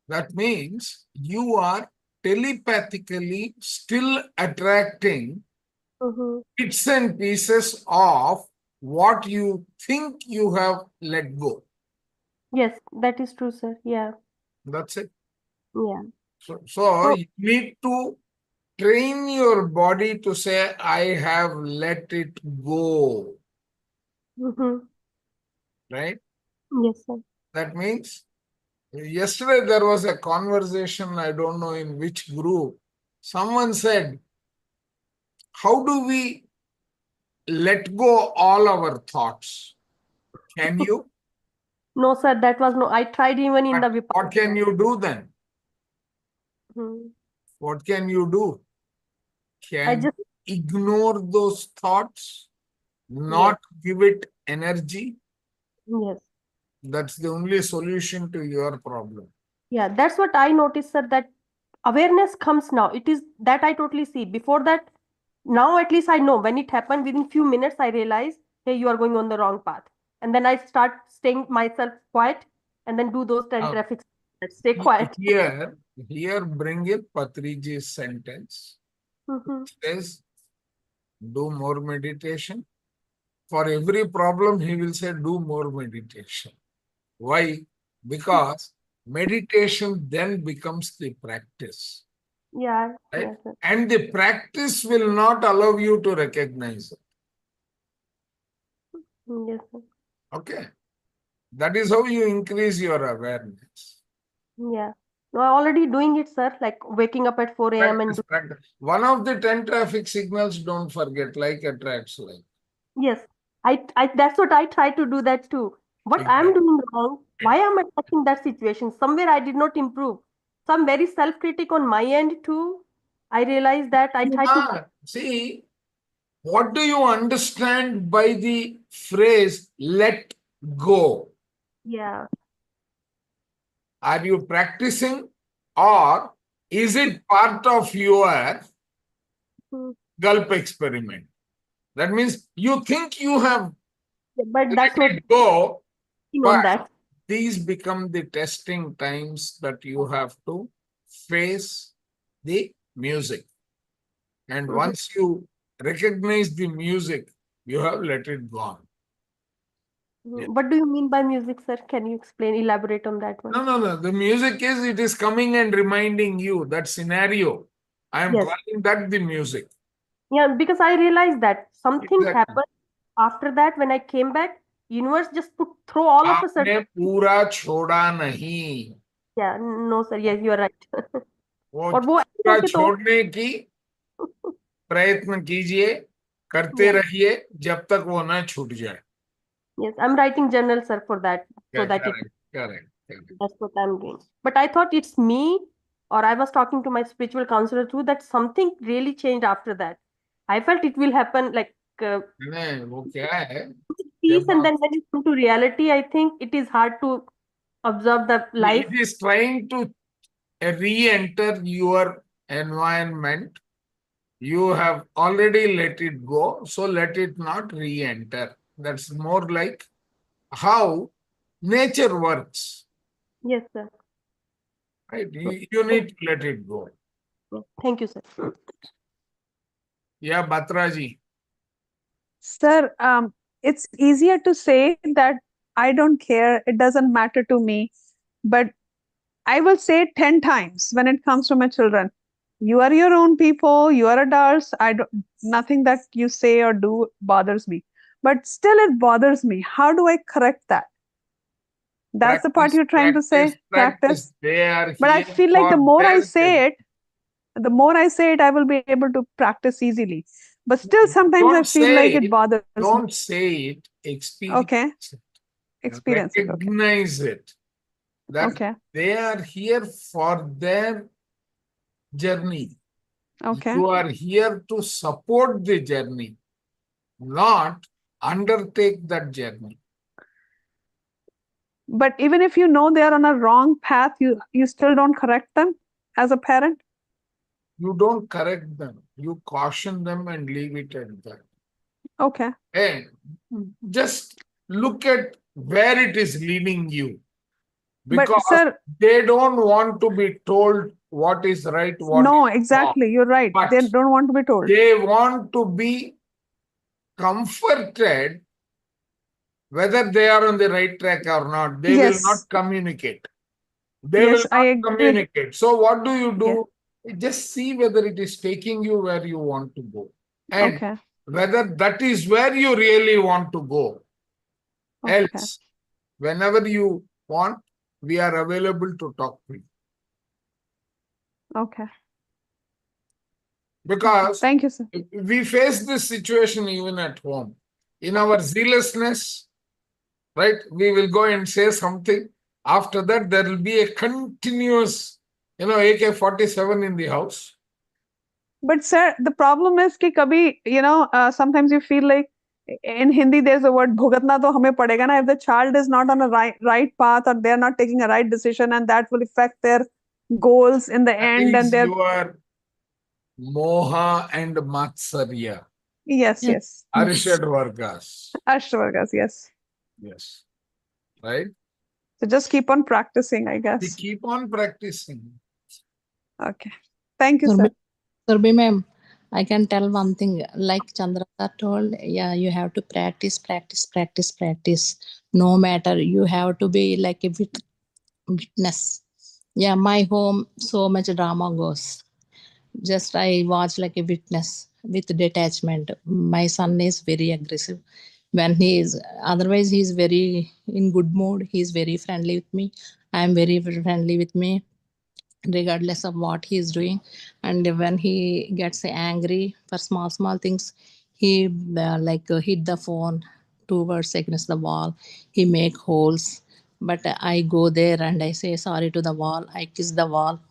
That means you are telepathically still attracting Mm-hmm. bits and pieces of what you think you have let go. Yes, that is true, sir. Yeah. That's it. Yeah. So So, you need to train your body to say, I have let it go. mm-hmm. Right? Yes, sir. That means yesterday there was a conversation, I don't know in which group. Someone said, how do we let go all our thoughts? Can you? No, sir, that was no. I tried even in the But what can Vipassana. you do then? Hmm. What can you do? I Can just you ignore those thoughts? not give it energy. Yes. That's the only solution to your problem. Yeah, that's what I noticed, sir, that awareness comes now. It is that I totally see. Before that, now at least I know when it happened within few minutes, I realize, hey, you are going on the wrong path. And then I start staying myself quiet and then do those 10 Now, traffic signals. Stay quiet. Here bring in Patriji's sentence. Mhm. Says, do more meditation. For every problem, he will say, do more meditation. Why? Because meditation then becomes the practice. Yeah, Right? yes, sir. And the practice will not allow you to recognize it. Yes, sir. Okay. That is how you increase your awareness. Yeah. No, I'm already doing it, sir. Like waking up at 4 a.m. and Practice. One of the 10 traffic signals, don't forget, like attracts like. yes, I that's what I try to do that too. What I'm Exactly. doing wrong? Why am I touching that situation? Somewhere I did not improve. So I'm very self-critic on my end too. I realize that I You try to. are. See, what do you understand by the phrase let go? Yeah. Are you practicing or is it part of your Hmm. gulp experiment? That means you think you have Yeah, but that's let not it go, on but that. these become the testing times that you have to face the music. And Mhm. once you recognize the music, you have let it go on. Yeah. What do you mean by music, sir? Can you explain, elaborate on that one? No. The music is, it is coming and reminding you that scenario. I am Yes. calling that the music. Yeah, because I realized that something Exactly. happened after that when I came back. Universe just put throw all of a sudden. आपने पूरा छोड़ा नहीं. Yeah, no, sir. Yes, you are right. वो और वो ऐसे पूरा करके तो छोड़ने की प्रयत्न कीजिए, करते yeah. रहिए जब तक वो ना छूट जाए. Yes, I'm writing journal, sir, for that, so that it Correct. that's what I'm doing. But I thought it's me, or I was talking to my spiritual counselor too, that something really changed after that. I felt it will happen like नहीं, वो क्या है peace, जब and आप, then when you come to reality, I think it is hard to observe the life. it is trying to re-enter your environment. You have already let it go, so let it not re-enter. That's more like how nature works, Yes, sir. right? You need to let it go. Yeah. Thank you, sir. Yeah, Batraji. Sir, it's easier to say that I don't care, it doesn't matter to me, but I will say it 10 times when it comes to my children. You are your own people, you are adults. Nothing that you say or do bothers me. But still it bothers me. How do I correct that? That's the part you're trying to say, practice. They are But I here feel like for the more I their say it, I will be able to practice easily. But still, sometimes I Don't feel say like it it. bothers me. Don't say it. Experience Okay, it. experience it. Okay, Recognize it. That okay, they are here for their journey. okay. You are here to support the journey, not undertake that journey. But even if you know they are on a wrong path, you still don't correct them as a parent? You don't correct them. You caution them and leave it at that. Okay, And just look at where it is leading you. but Because sir, they don't want to be told what is right, what no, is wrong. exactly, you're right. They But don't want to be told. they want to be comforted whether they are on the right track or not. They will not Yes, communicate. They will yes, I not agree with. communicate. So what do you Yeah, do? Just see whether it is taking you where you want to go. And okay, whether that is where you really want to go. okay, Else, whenever you want, we are available to talk to you. okay. Because Thank you, sir. we face this situation even at home. In our zealousness, right, we will go and say something. After that, there will be a continuous, AK-47 in the house. But sir, the problem is कि कभी, sometimes you feel like in Hindi, there's a word bhugatna to hame padega na. If the child is not on a right path, or they're not taking a right decision, and that will affect their goals in the That end, and is their your moha and matsarya, yes, Yes. yes, arishad vargas. Ashwargas, yes. Yes, right? So just keep on practicing, I We guess. keep on practicing. Okay. Thank you, sir. Surbi ma'am, I can tell one thing. Like Chandra sir told, yeah, you have to practice. No matter, you have to be like a witness. Yeah, my home, so much drama goes. Just I watch like a witness with detachment. My son is very aggressive. When he is, otherwise he is very in good mood. He is very friendly with me. I am very friendly with me, regardless of what he is doing. And when he gets angry for small things, he hit the phone towards against the wall. He make holes. But I go there and I say sorry to the wall. I kiss the wall,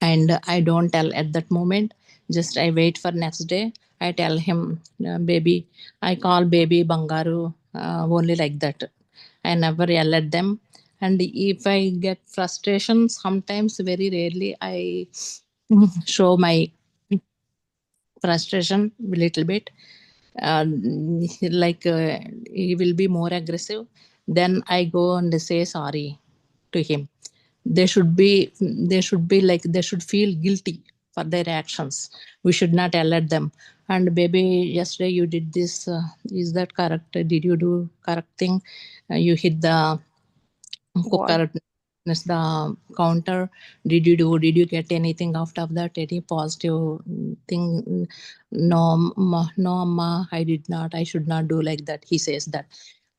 and I don't tell at that moment. Just I wait for next day. I tell him, baby. I call baby Bangaru, only like that. I never yell at them. And if I get frustration, sometimes very rarely I show my frustration a little bit. Uh, he will be more aggressive. Then I go and say sorry to him. They should feel guilty for their actions. We should not yell at them. And baby, yesterday you did this. Is that correct? Did you do correct thing? You hit the Wall. cooker, the counter. Did you get anything out of that? Any positive thing? No, no, amma, I did not. I should not do like that. He says that.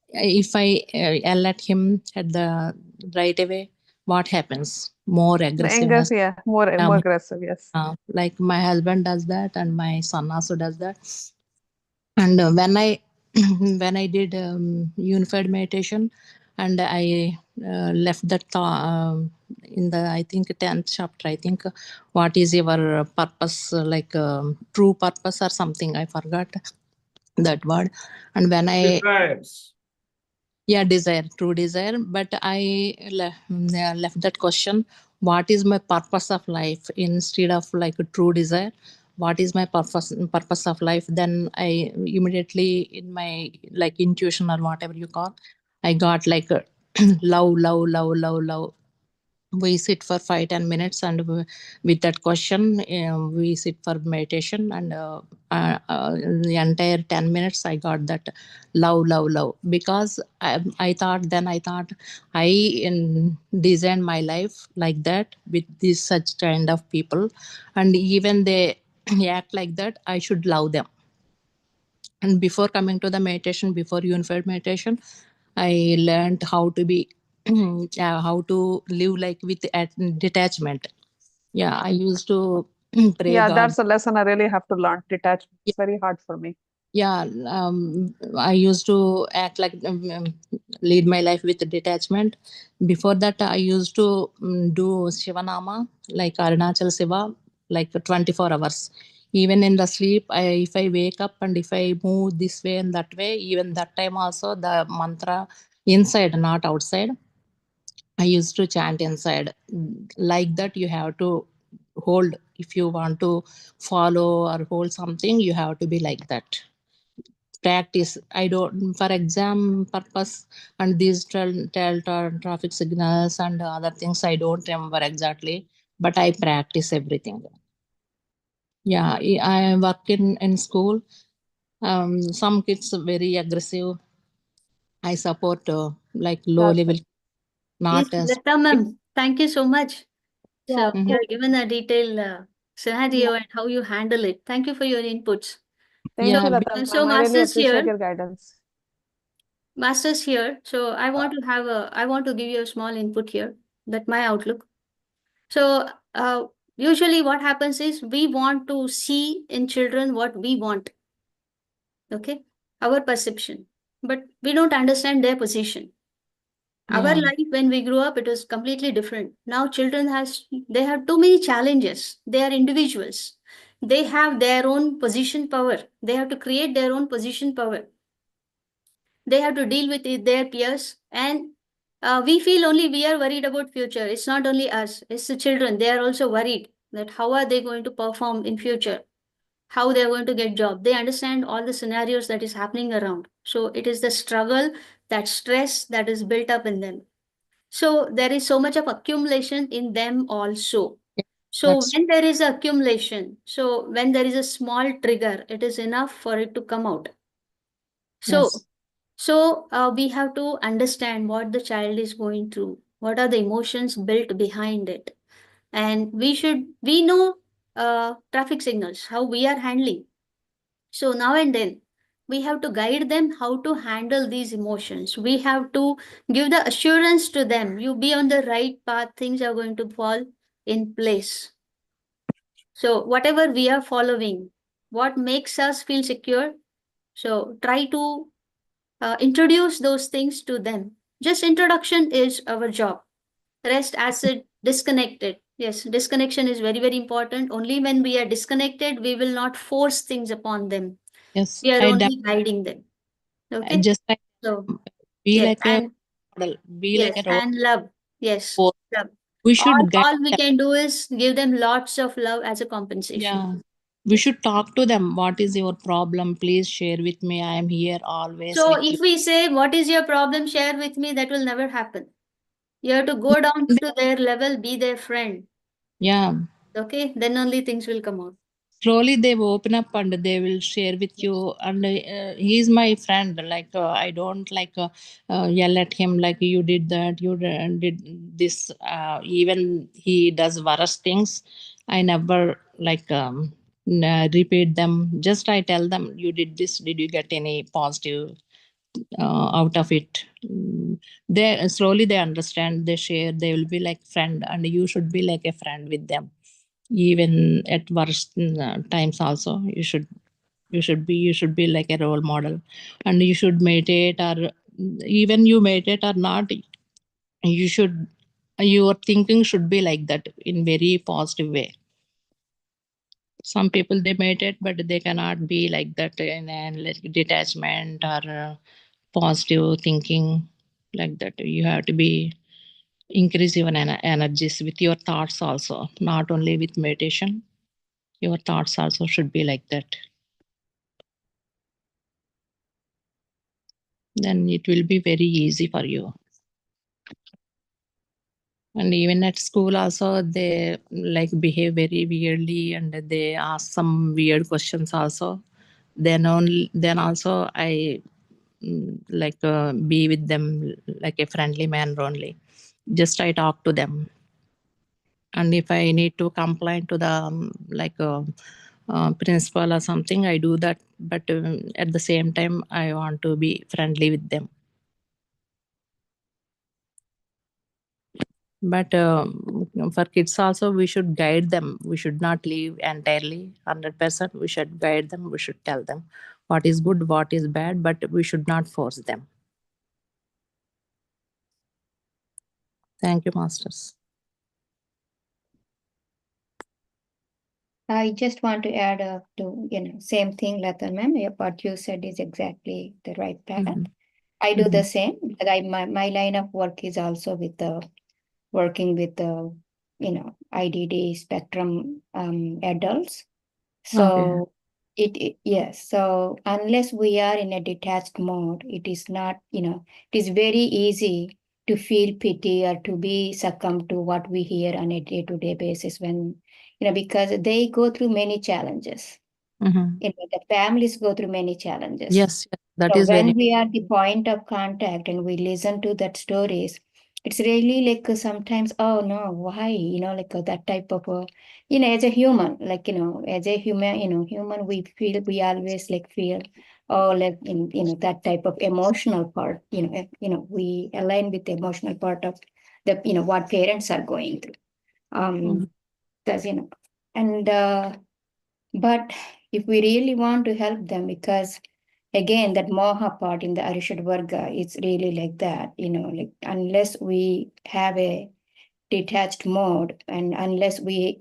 If I yell at him at the right away, what happens? More The anger, aggressiveness. yeah, more aggressive, yes. Like my husband does that, and my son also does that. And when I when I did unified meditation, and I left that in the, I think, 10th chapter, I think, what is your purpose, true purpose or something, I forgot that word. And when I Desires. desire, true desire, but I left that question, what is my purpose of life, instead of like a true desire, what is my purpose of life. Then I immediately, in my like intuition or whatever you call, I got like a love. We sit for 5-10 minutes, and with that question, we sit for meditation, and the entire 10 minutes I got that love, because I thought I designed my life like that, with this such kind of people, and even they act like that, I should love them. And before coming to the meditation, before unified meditation, I learned how to be, how to live like with detachment. Yeah, I used to pray Yeah, God. that's a lesson I really have to learn. Detachment. It's very hard for me. Yeah, I used to act like lead my life with detachment. Before that, I used to do Shivanama, like Arunachal Shiva, like 24 hours. Even in the sleep, if I wake up and if I move this way and that way, even that time also the mantra inside, not outside, I used to chant inside. Like that, you have to hold. If you want to follow or hold something, you have to be like that. Practice. I don't, for exam purpose and these traffic signals and other things, I don't remember exactly, but I practice everything. Yeah, I work in school. Some kids are very aggressive. I support like low That's level, right. Yes, not as. Lata ma'am, thank you so much. Yeah, So Mhm. you have given a detailed yeah. scenario and how you handle it. Thank you for your inputs. Thank So, you, Yeah, Lata so ma'am. I really Masters appreciate here, your guidance. Masters here. So I want to give you a small input here. That my outlook. So usually what happens is we want to see in children what we want. Okay, our perception, but we don't understand their position. Our yeah, life when we grew up, it was completely different. Now children they have too many challenges. They are individuals. they have their own position power. They have to create their own position power. They have to deal with their peers, and we feel only we are worried about future. It's not only us, it's the children. They are also worried that how are they going to perform in future, how they are going to get job. They understand all the scenarios that is happening around. So it is the struggle, that stress that is built up in them. So there is so much of accumulation in them also. So That's when there is accumulation, so when there is a small trigger, it is enough for it to come out. So yes. we have to understand what the child is going through, what are the emotions built behind it, and we know traffic signals, how we are handling. So now and then we have to guide them how to handle these emotions. We have to give the assurance to them, you be on the right path, things are going to fall in place. So whatever we are following, what makes us feel secure, so try to introduce those things to them. Just introduction is our job. Rest as it disconnected. Yes, disconnection is very, very important. Only when we are disconnected, we will not force things upon them. Yes. We are I only guiding them. Okay. just like So be yes, like a and model, be like yes, a role and love. Yes, model. love. We should guide All we them. can do is give them lots of love as a compensation. Yeah. We Yes. should talk to them. What is your problem? Please share with me. I am here always So with you. if we say, what is your problem? Share with me, that will never happen. You have to go down to their level, be their friend. Yeah. Okay, then only things will come out. Slowly they will open up and they will share with you. And he's my friend. Like I don't like yell at him like you did that, you did this. Even he does worse things. I never like repeat them. Just I tell them, you did this. Did you get any positive out of it? They slowly they understand. They share. They will be like friend, and you should be like a friend with them. Even at worst times also, you should be like a role model, and you should meditate, or even you meditate or not, you should, your thinking should be like that in very positive way. Some people they meditate but they cannot be like that in a like detachment or positive thinking like that. You have to be increase your energies with your thoughts also, not only with meditation. Your thoughts also should be like that. Then it will be very easy for you. And even at school also, they like behave very weirdly and they ask some weird questions also. Then also I like be with them like a friendly manner only. Just I talk to them. And if I need to complain to the principal or something, I do that. But at the same time, I want to be friendly with them. But for kids also, we should guide them. We should not leave entirely 100%. We should guide them. We should tell them what is good, what is bad, but we should not force them. Thank you, masters. I just want to add up to, same thing, Lata ma'am. What you said is exactly the right path. I do the same. My line of work is also with the working with the, IDD spectrum adults. So yes. So unless we are in a detached mode, it is not, it is very easy to feel pity or to be succumb to what we hear on a day-to-day basis when, because they go through many challenges. The families go through many challenges. Yes, that So is very. when we are the point of contact and we listen to that stories, it's really like sometimes, oh no, why? Like that type of, as a human, like, as a human, human, we always like feel, oh, like, that type of emotional part, we align with the emotional part of the, what parents are going through. That's, and, but if we really want to help them, because again, that moha part in the Arishad Varga, it's really like that, like unless we have a detached mode and unless we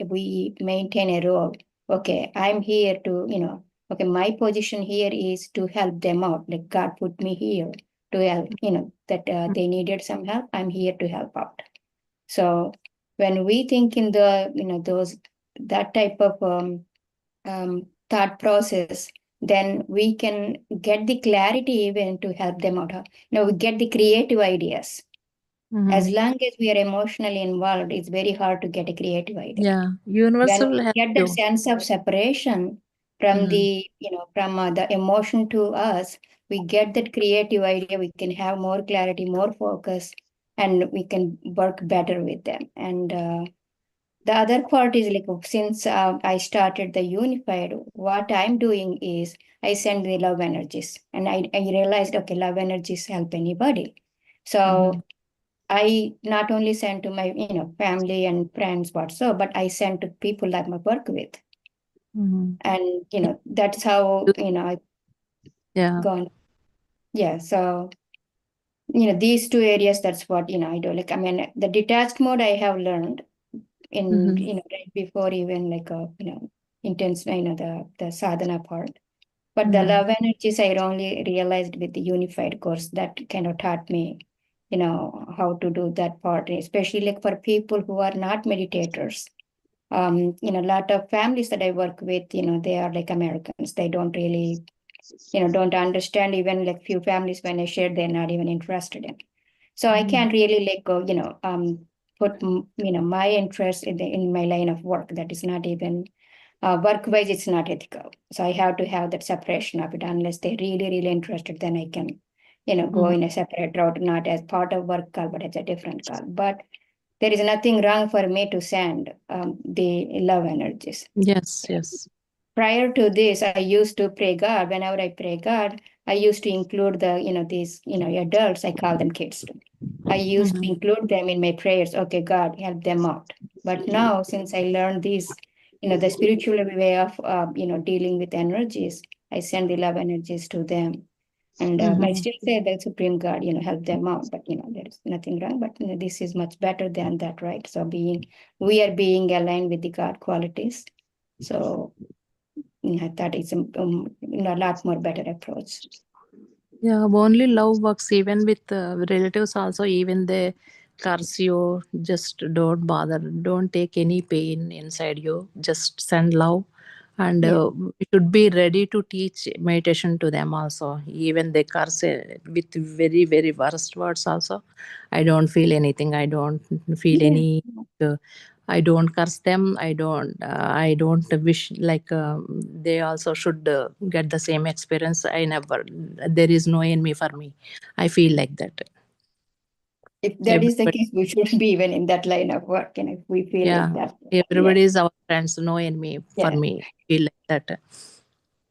maintain a role, okay, I'm here to, okay, my position here is to help them out. Like God put me here to help, that they needed some help. I'm here to help out. So when we think in the, that type of thought process, then we can get the clarity even to help them out. We get the creative ideas. As long as we are emotionally involved, it's very hard to get a creative idea. Yeah, When universal we help get that you. sense of separation from the, from the emotion to us, we get that creative idea. We can have more clarity, more focus, and we can work better with them. And the other part is like, since I started the unified, what I'm doing is I send the love energies, and I realized, okay, love energies help anybody. So I not only send to my, family and friends, whatsoever, but I send to people that I work with. And, that's how, I Yeah. gone. Yeah. So, these two areas, that's what, I do. Like, I mean, the detached mode I have learned in, right before even like, intense, the sadhana part. But the love energies, I only realized with the unified course that kind of taught me, how to do that part, especially like for people who are not meditators. A lot of families that I work with, they are like Americans. They don't really, don't understand. Even like few families when I share, they're not even interested in. So I can't really like go, put, my interest in my line of work. That is not even work-wise, it's not ethical. So I have to have that separation of it. Unless they're really, really interested, then I can, go in a separate route, not as part of work call, but as a different call. But there is nothing wrong for me to send the love energies. Yes, yes. Prior to this, I used to pray God. Whenever I pray God, I used to include the, these, adults, I call them kids. I used to include them in my prayers. Okay, God, help them out. But now, since I learned this, the spiritual way of, dealing with energies, I send the love energies to them. And I still say that Supreme God, help them out. But, there is nothing wrong. But this is much better than that, right? So we are being aligned with the God qualities. So I thought it's a lot more better approach. Yeah, only love works even with relatives also. Even they curse you, just don't bother. Don't take any pain inside you. Just send love. And Yeah. you should be ready to teach meditation to them also. Even they curse with very, very worst words also. I don't feel anything. I don't feel Yeah. any... I don't curse them. I don't wish like they also should get the same experience. I never, there is no enemy for me. I feel like that. If that is the Everybody, case, we should be even in that line of work. And if we feel yeah, like that, everybody is our friends. No enemy for yeah. me. Feel like that.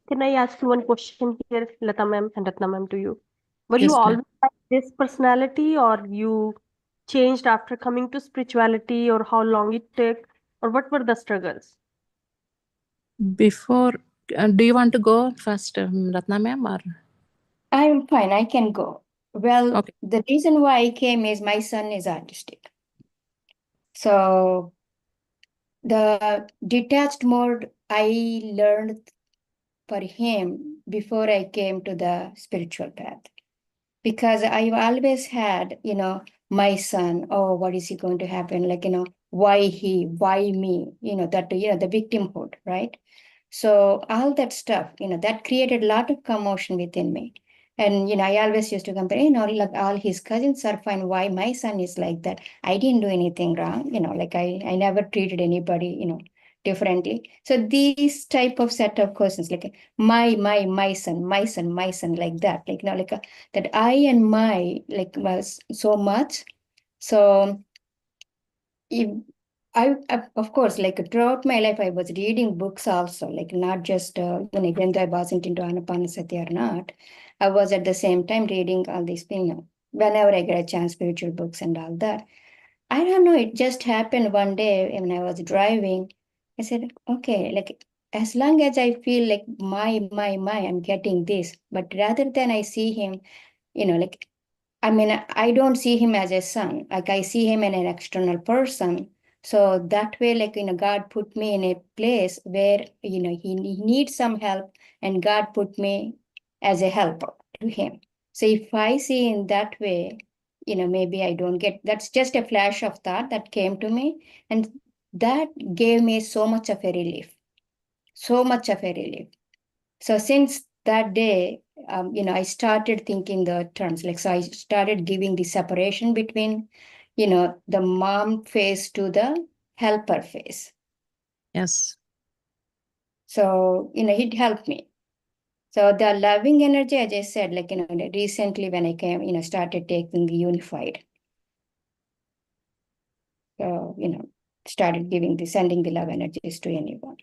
Can I ask you one question here, Lata ma'am and Ratna ma'am, to you? Were you Yes, ma'am. always like this personality, or you changed after coming to spirituality, or how long it took, or what were the struggles? Before, do you want to go first, Ratna ma'am, or? I'm fine. I can go. Well, Okay. the reason why I came is my son is autistic. So the detached mode I learned for him before I came to the spiritual path. Because I've always had, my son, oh, what is he going to happen? Like, why me? That, the victimhood, right? So all that stuff, that created a lot of commotion within me. And, I always used to compare, like all his cousins are fine. Why my son is like that? I didn't do anything wrong. Like I never treated anybody, differently. So these type of set of questions, like my son, like that, like, like that I and my, like, was so much. So if of course, like throughout my life, I was reading books also, like not just even though I wasn't into Anapanasati or not, I was at the same time reading all these things. Whenever I get a chance, spiritual books and all that. I don't know, it just happened one day when I was driving. I said, okay, like as long as I feel like I'm getting this, but rather than I see him, like, I mean, I don't see him as a son. Like I see him in an external person. So that way, like, God put me in a place where, he needs some help, and God put me as a helper to him. So if I see in that way, maybe I don't get, that's just a flash of thought that came to me. And that gave me so much of a relief, so much of a relief. So since that day, I started thinking the terms, like, so I started giving the separation between, the mom phase to the helper phase. Yes. So, it helped me. So the loving energy, as I said, like, recently when I came, started taking the unified. So, started sending the love energies to anyone.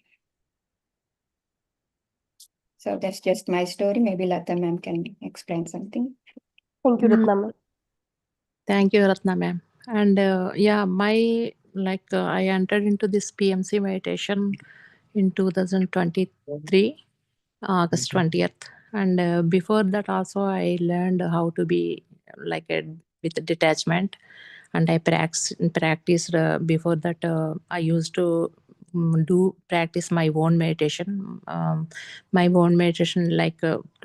So that's just my story. Maybe Lata ma'am can explain something. Thank you, Mm. Ratna ma'am. Thank you, Ratna ma'am. And yeah, I entered into this PMC meditation in 2023, August 20th. And before that also, I learned how to be with detachment. And I practiced before that. I used to practice my own meditation. My own meditation,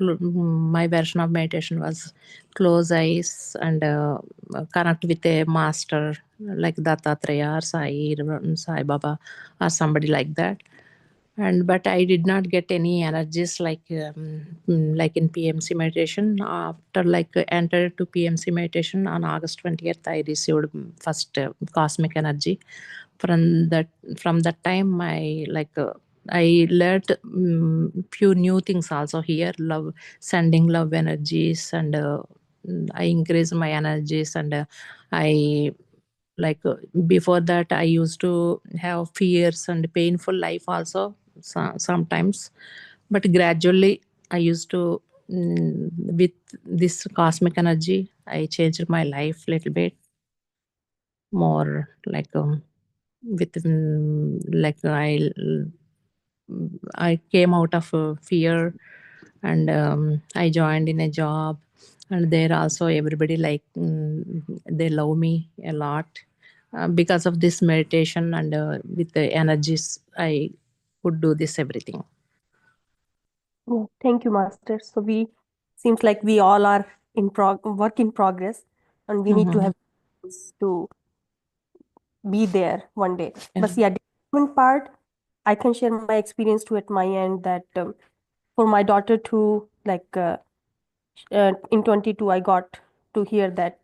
my version of meditation was close eyes and connect with a master like Dattatreya or Sai Baba or somebody like that. But I did not get any energies like in PMC meditation. After entered to PMC meditation on August 20th, I received first cosmic energy. From that time, I learned few new things also here. Sending love energies, and I increased my energies, and I before that I used to have fears and painful life also sometimes, but gradually I used to with this cosmic energy I changed my life little bit more, with I came out of fear, and I joined in a job, and there also everybody they love me a lot because of this meditation, and with the energies I could do this everything. Yeah, thank you, Master. So we seems like we all are in work in progress, and we need to have to be there one day. Yeah. But yeah, development part, I can share my experience too at my end that for my daughter too, in 22, I got to hear that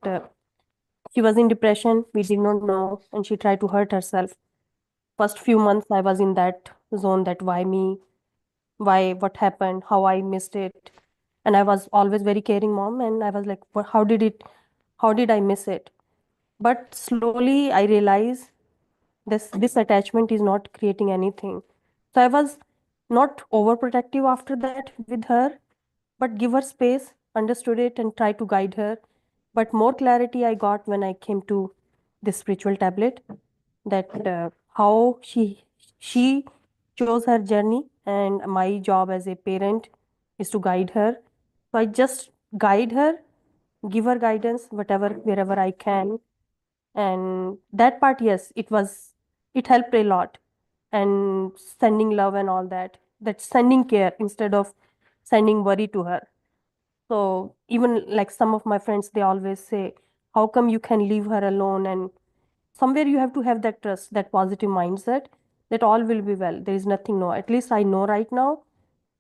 she was in depression. We did not know, and she tried to hurt herself. First few months, I was in that zone that why me, why, what happened, how I missed it. And I was always very caring mom, and I was like, how did I miss it? But slowly I realized this attachment is not creating anything. So I was not overprotective after that with her, but give her space, understood it, and try to guide her. But more clarity I got when I came to this spiritual tablet, that how she chose her journey, and my job as a parent is to guide her. So I just guide her, give her guidance, whatever wherever I can. And that part, yes, it helped a lot. And sending love and all that, sending care instead of sending worry to her. So even like some of my friends, they always say, how come you can leave her alone? And somewhere you have to have that trust, that positive mindset that all will be well. There is nothing, no, at least I know right now.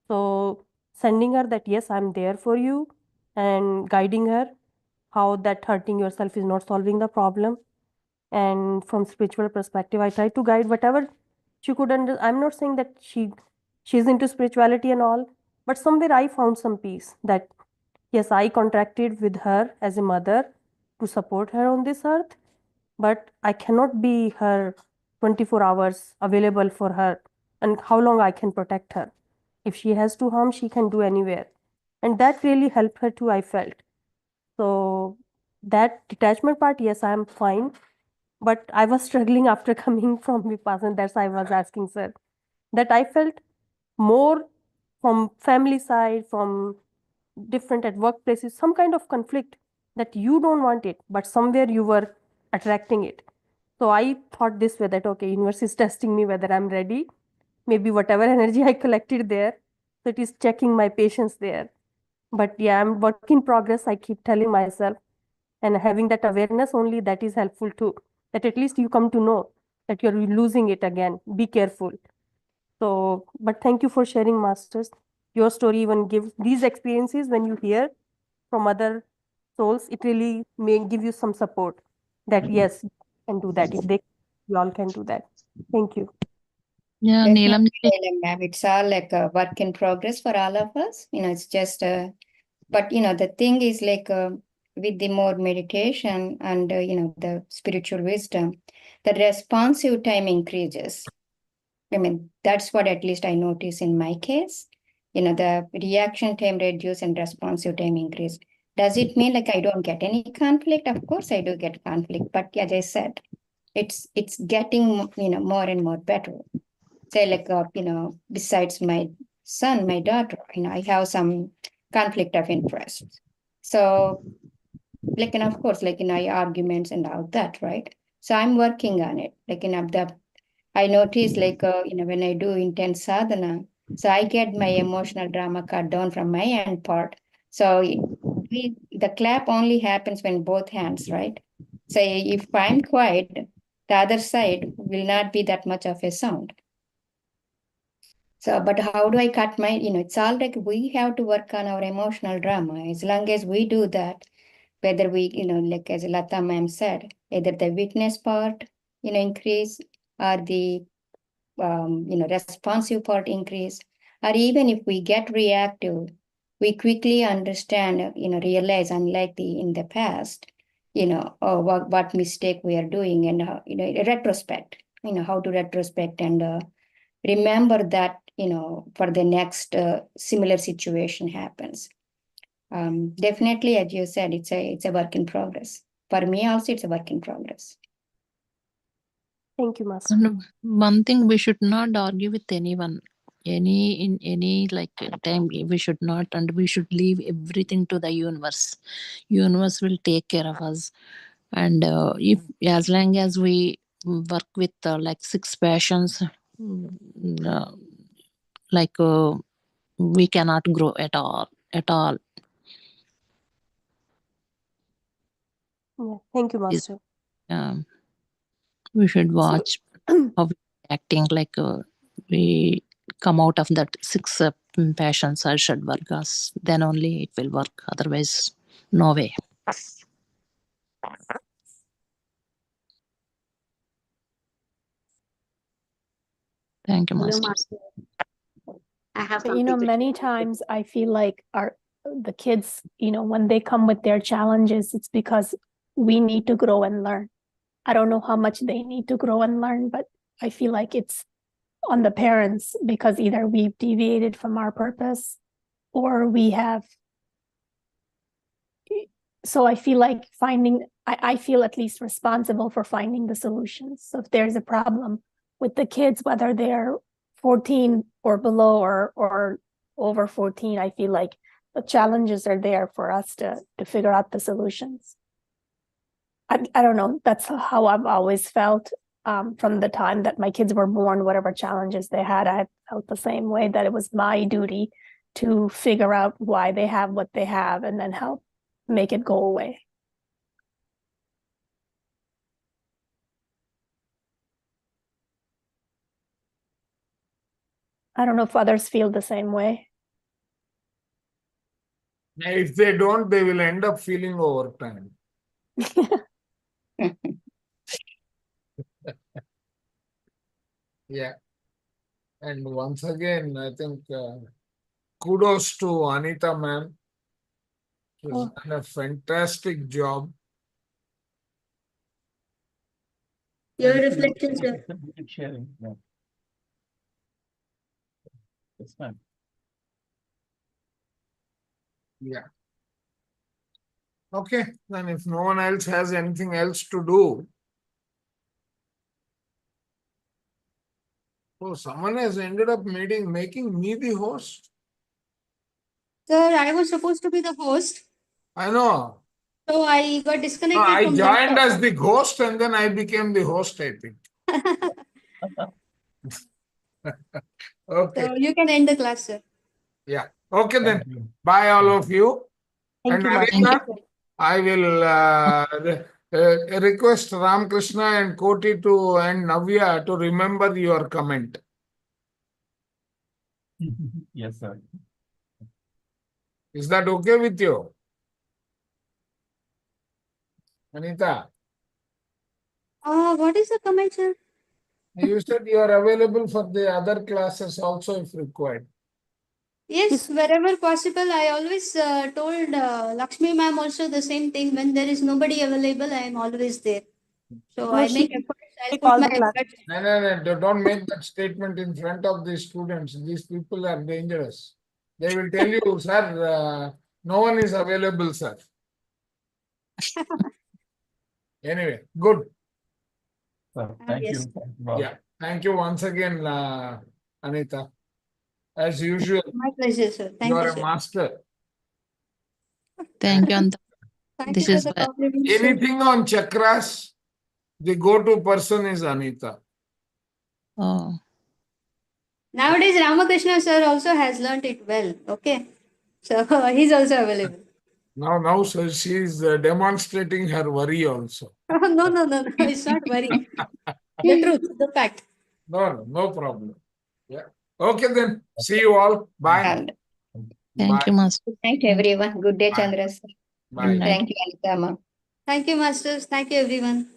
So sending her that, yes, I'm there for you, and guiding her how that hurting yourself is not solving the problem. And from spiritual perspective, I try to guide whatever she could I'm not saying that she's into spirituality and all, but somewhere I found some peace that yes, I contracted with her as a mother to support her on this earth, but I cannot be her 24 hours available for her, and how long I can protect her. If she has to harm, she can do anywhere. And that really helped her too, I felt. So that detachment part, yes, I am fine. But I was struggling after coming from Vipassana. That's why I was asking, sir, that I felt more from family side, from different at workplaces, some kind of conflict that you don't want it, but somewhere you were attracting it. So I thought this way that, okay, universe is testing me whether I'm ready. Maybe whatever energy I collected there, so it is checking my patience there. But yeah, I'm work in progress. I keep telling myself, and having that awareness only, that is helpful too. That at least you come to know that you're losing it again. Be careful. So, but thank you for sharing, Masters. Your story even gives these experiences when you hear from other souls, it really may give you some support that yes, you can do that. If they, we all can do that. Thank you. Yeah, Definitely, Neelam. ma'am. It's all like a work in progress for all of us. It's just but the thing is like with the more meditation and the spiritual wisdom, the responsive time increases. I mean, that's what at least I notice in my case. The reaction time reduce and responsive time increase. Does it mean like I don't get any conflict? Of course I do get conflict, but as I said, it's getting more and more better. Say like besides my son, my daughter, I have some conflict of interest. So like, and of course, like arguments and all that, right? So I'm working on it. Like I notice like when I do intense sadhana, so I get my emotional drama cut down from my end part. So the clap only happens when both hands, right? So if I'm quiet, the other side will not be that much of a sound. So, but how do I cut my, it's all like we have to work on our emotional drama. As long as we do that, whether we, like as Lata ma'am said, either the witness part, increase or the, responsive part increase, or even if we get reactive, we quickly understand, realize unlike in the past, what mistake we are doing and, retrospect, how to retrospect and remember that, for the next similar situation happens. Definitely, as you said, it's a work in progress. For me also, it's a work in progress. Thank you, Master. And one thing, we should not argue with anyone. In any like time, we should not, and we should leave everything to the universe. Universe will take care of us. And if as long as we work with like 6 passions, uh, like we cannot grow at all. Yeah. Thank you, Master. Um, we should watch how we acting, like we come out of that 6 passions or shadvargas, then only it will work. Otherwise, no way. Thank you, Hello, Master. Master. I have But, something to many share. times I feel like the kids, when they come with their challenges, it's because we need to grow and learn. I don't know how much they need to grow and learn, but I feel like it's on the parents because either we've deviated from our purpose or we have. So I feel like I feel at least responsible for finding the solutions. So if there's a problem with the kids, whether they're 14 or below or over 14, I feel like the challenges are there for us to figure out the solutions. I don't know. That's how I've always felt from the time that my kids were born. Whatever challenges they had, I felt the same way, that it was my duty to figure out why they have what they have and then help make it go away. I don't know if others feel the same way. If they don't, they will end up feeling overtime. Yeah. And once again, I think kudos to Anita ma'am. She has done a fantastic job. Your reflections, sir. Sharing. Yeah. Yes, ma'am. Yeah. Okay, then if no one else has anything else to do. Oh, someone has ended up making me the host. Sir, I was supposed to be the host. I know. So I got No, disconnected I from joined that. as the ghost and then I became the host, I think. Okay. So you can end the class, sir. Yeah. Okay then. Thank you. Bye all of you. Thank And you, Master. Anita, I will request Ramakrishna and Koti to and Navya to remember your comment. Yes, sir. Is that okay with you? Anita, What is the comment, sir? you said you are available for the other classes also if required. Yes, wherever possible. I always told Lakshmi ma'am also the same thing. When there is nobody available, I am always there. So No, I she make efforts. I'll take put all my the classes. efforts. No, don't make that statement in front of the students. These people are dangerous. They will tell you, sir, no one is available, sir. Anyway, good. Sir, thank Yes. you. Thank you all. Yeah. Thank you once again, Anita. As usual, My pleasure, sir. you Thank are you, a sir. master. Thank you, Anita. Thank This you for is the where- compliments, sir. Anything on chakras, the go-to person is Anita. Oh, Nowadays, Ramakrishna sir also has learnt it well. Okay. So he's also available. Now, so she is demonstrating her worry also. No. It's not worry. The truth, the fact. No problem. Yeah. Okay then. See you all. Bye. And thank you, Bye. Master. good night, Thank you. everyone. Good day, Bye. Chandra sir. Good Bye. night. Thank you, Anita ma'am. Thank you, masters. Thank you, everyone.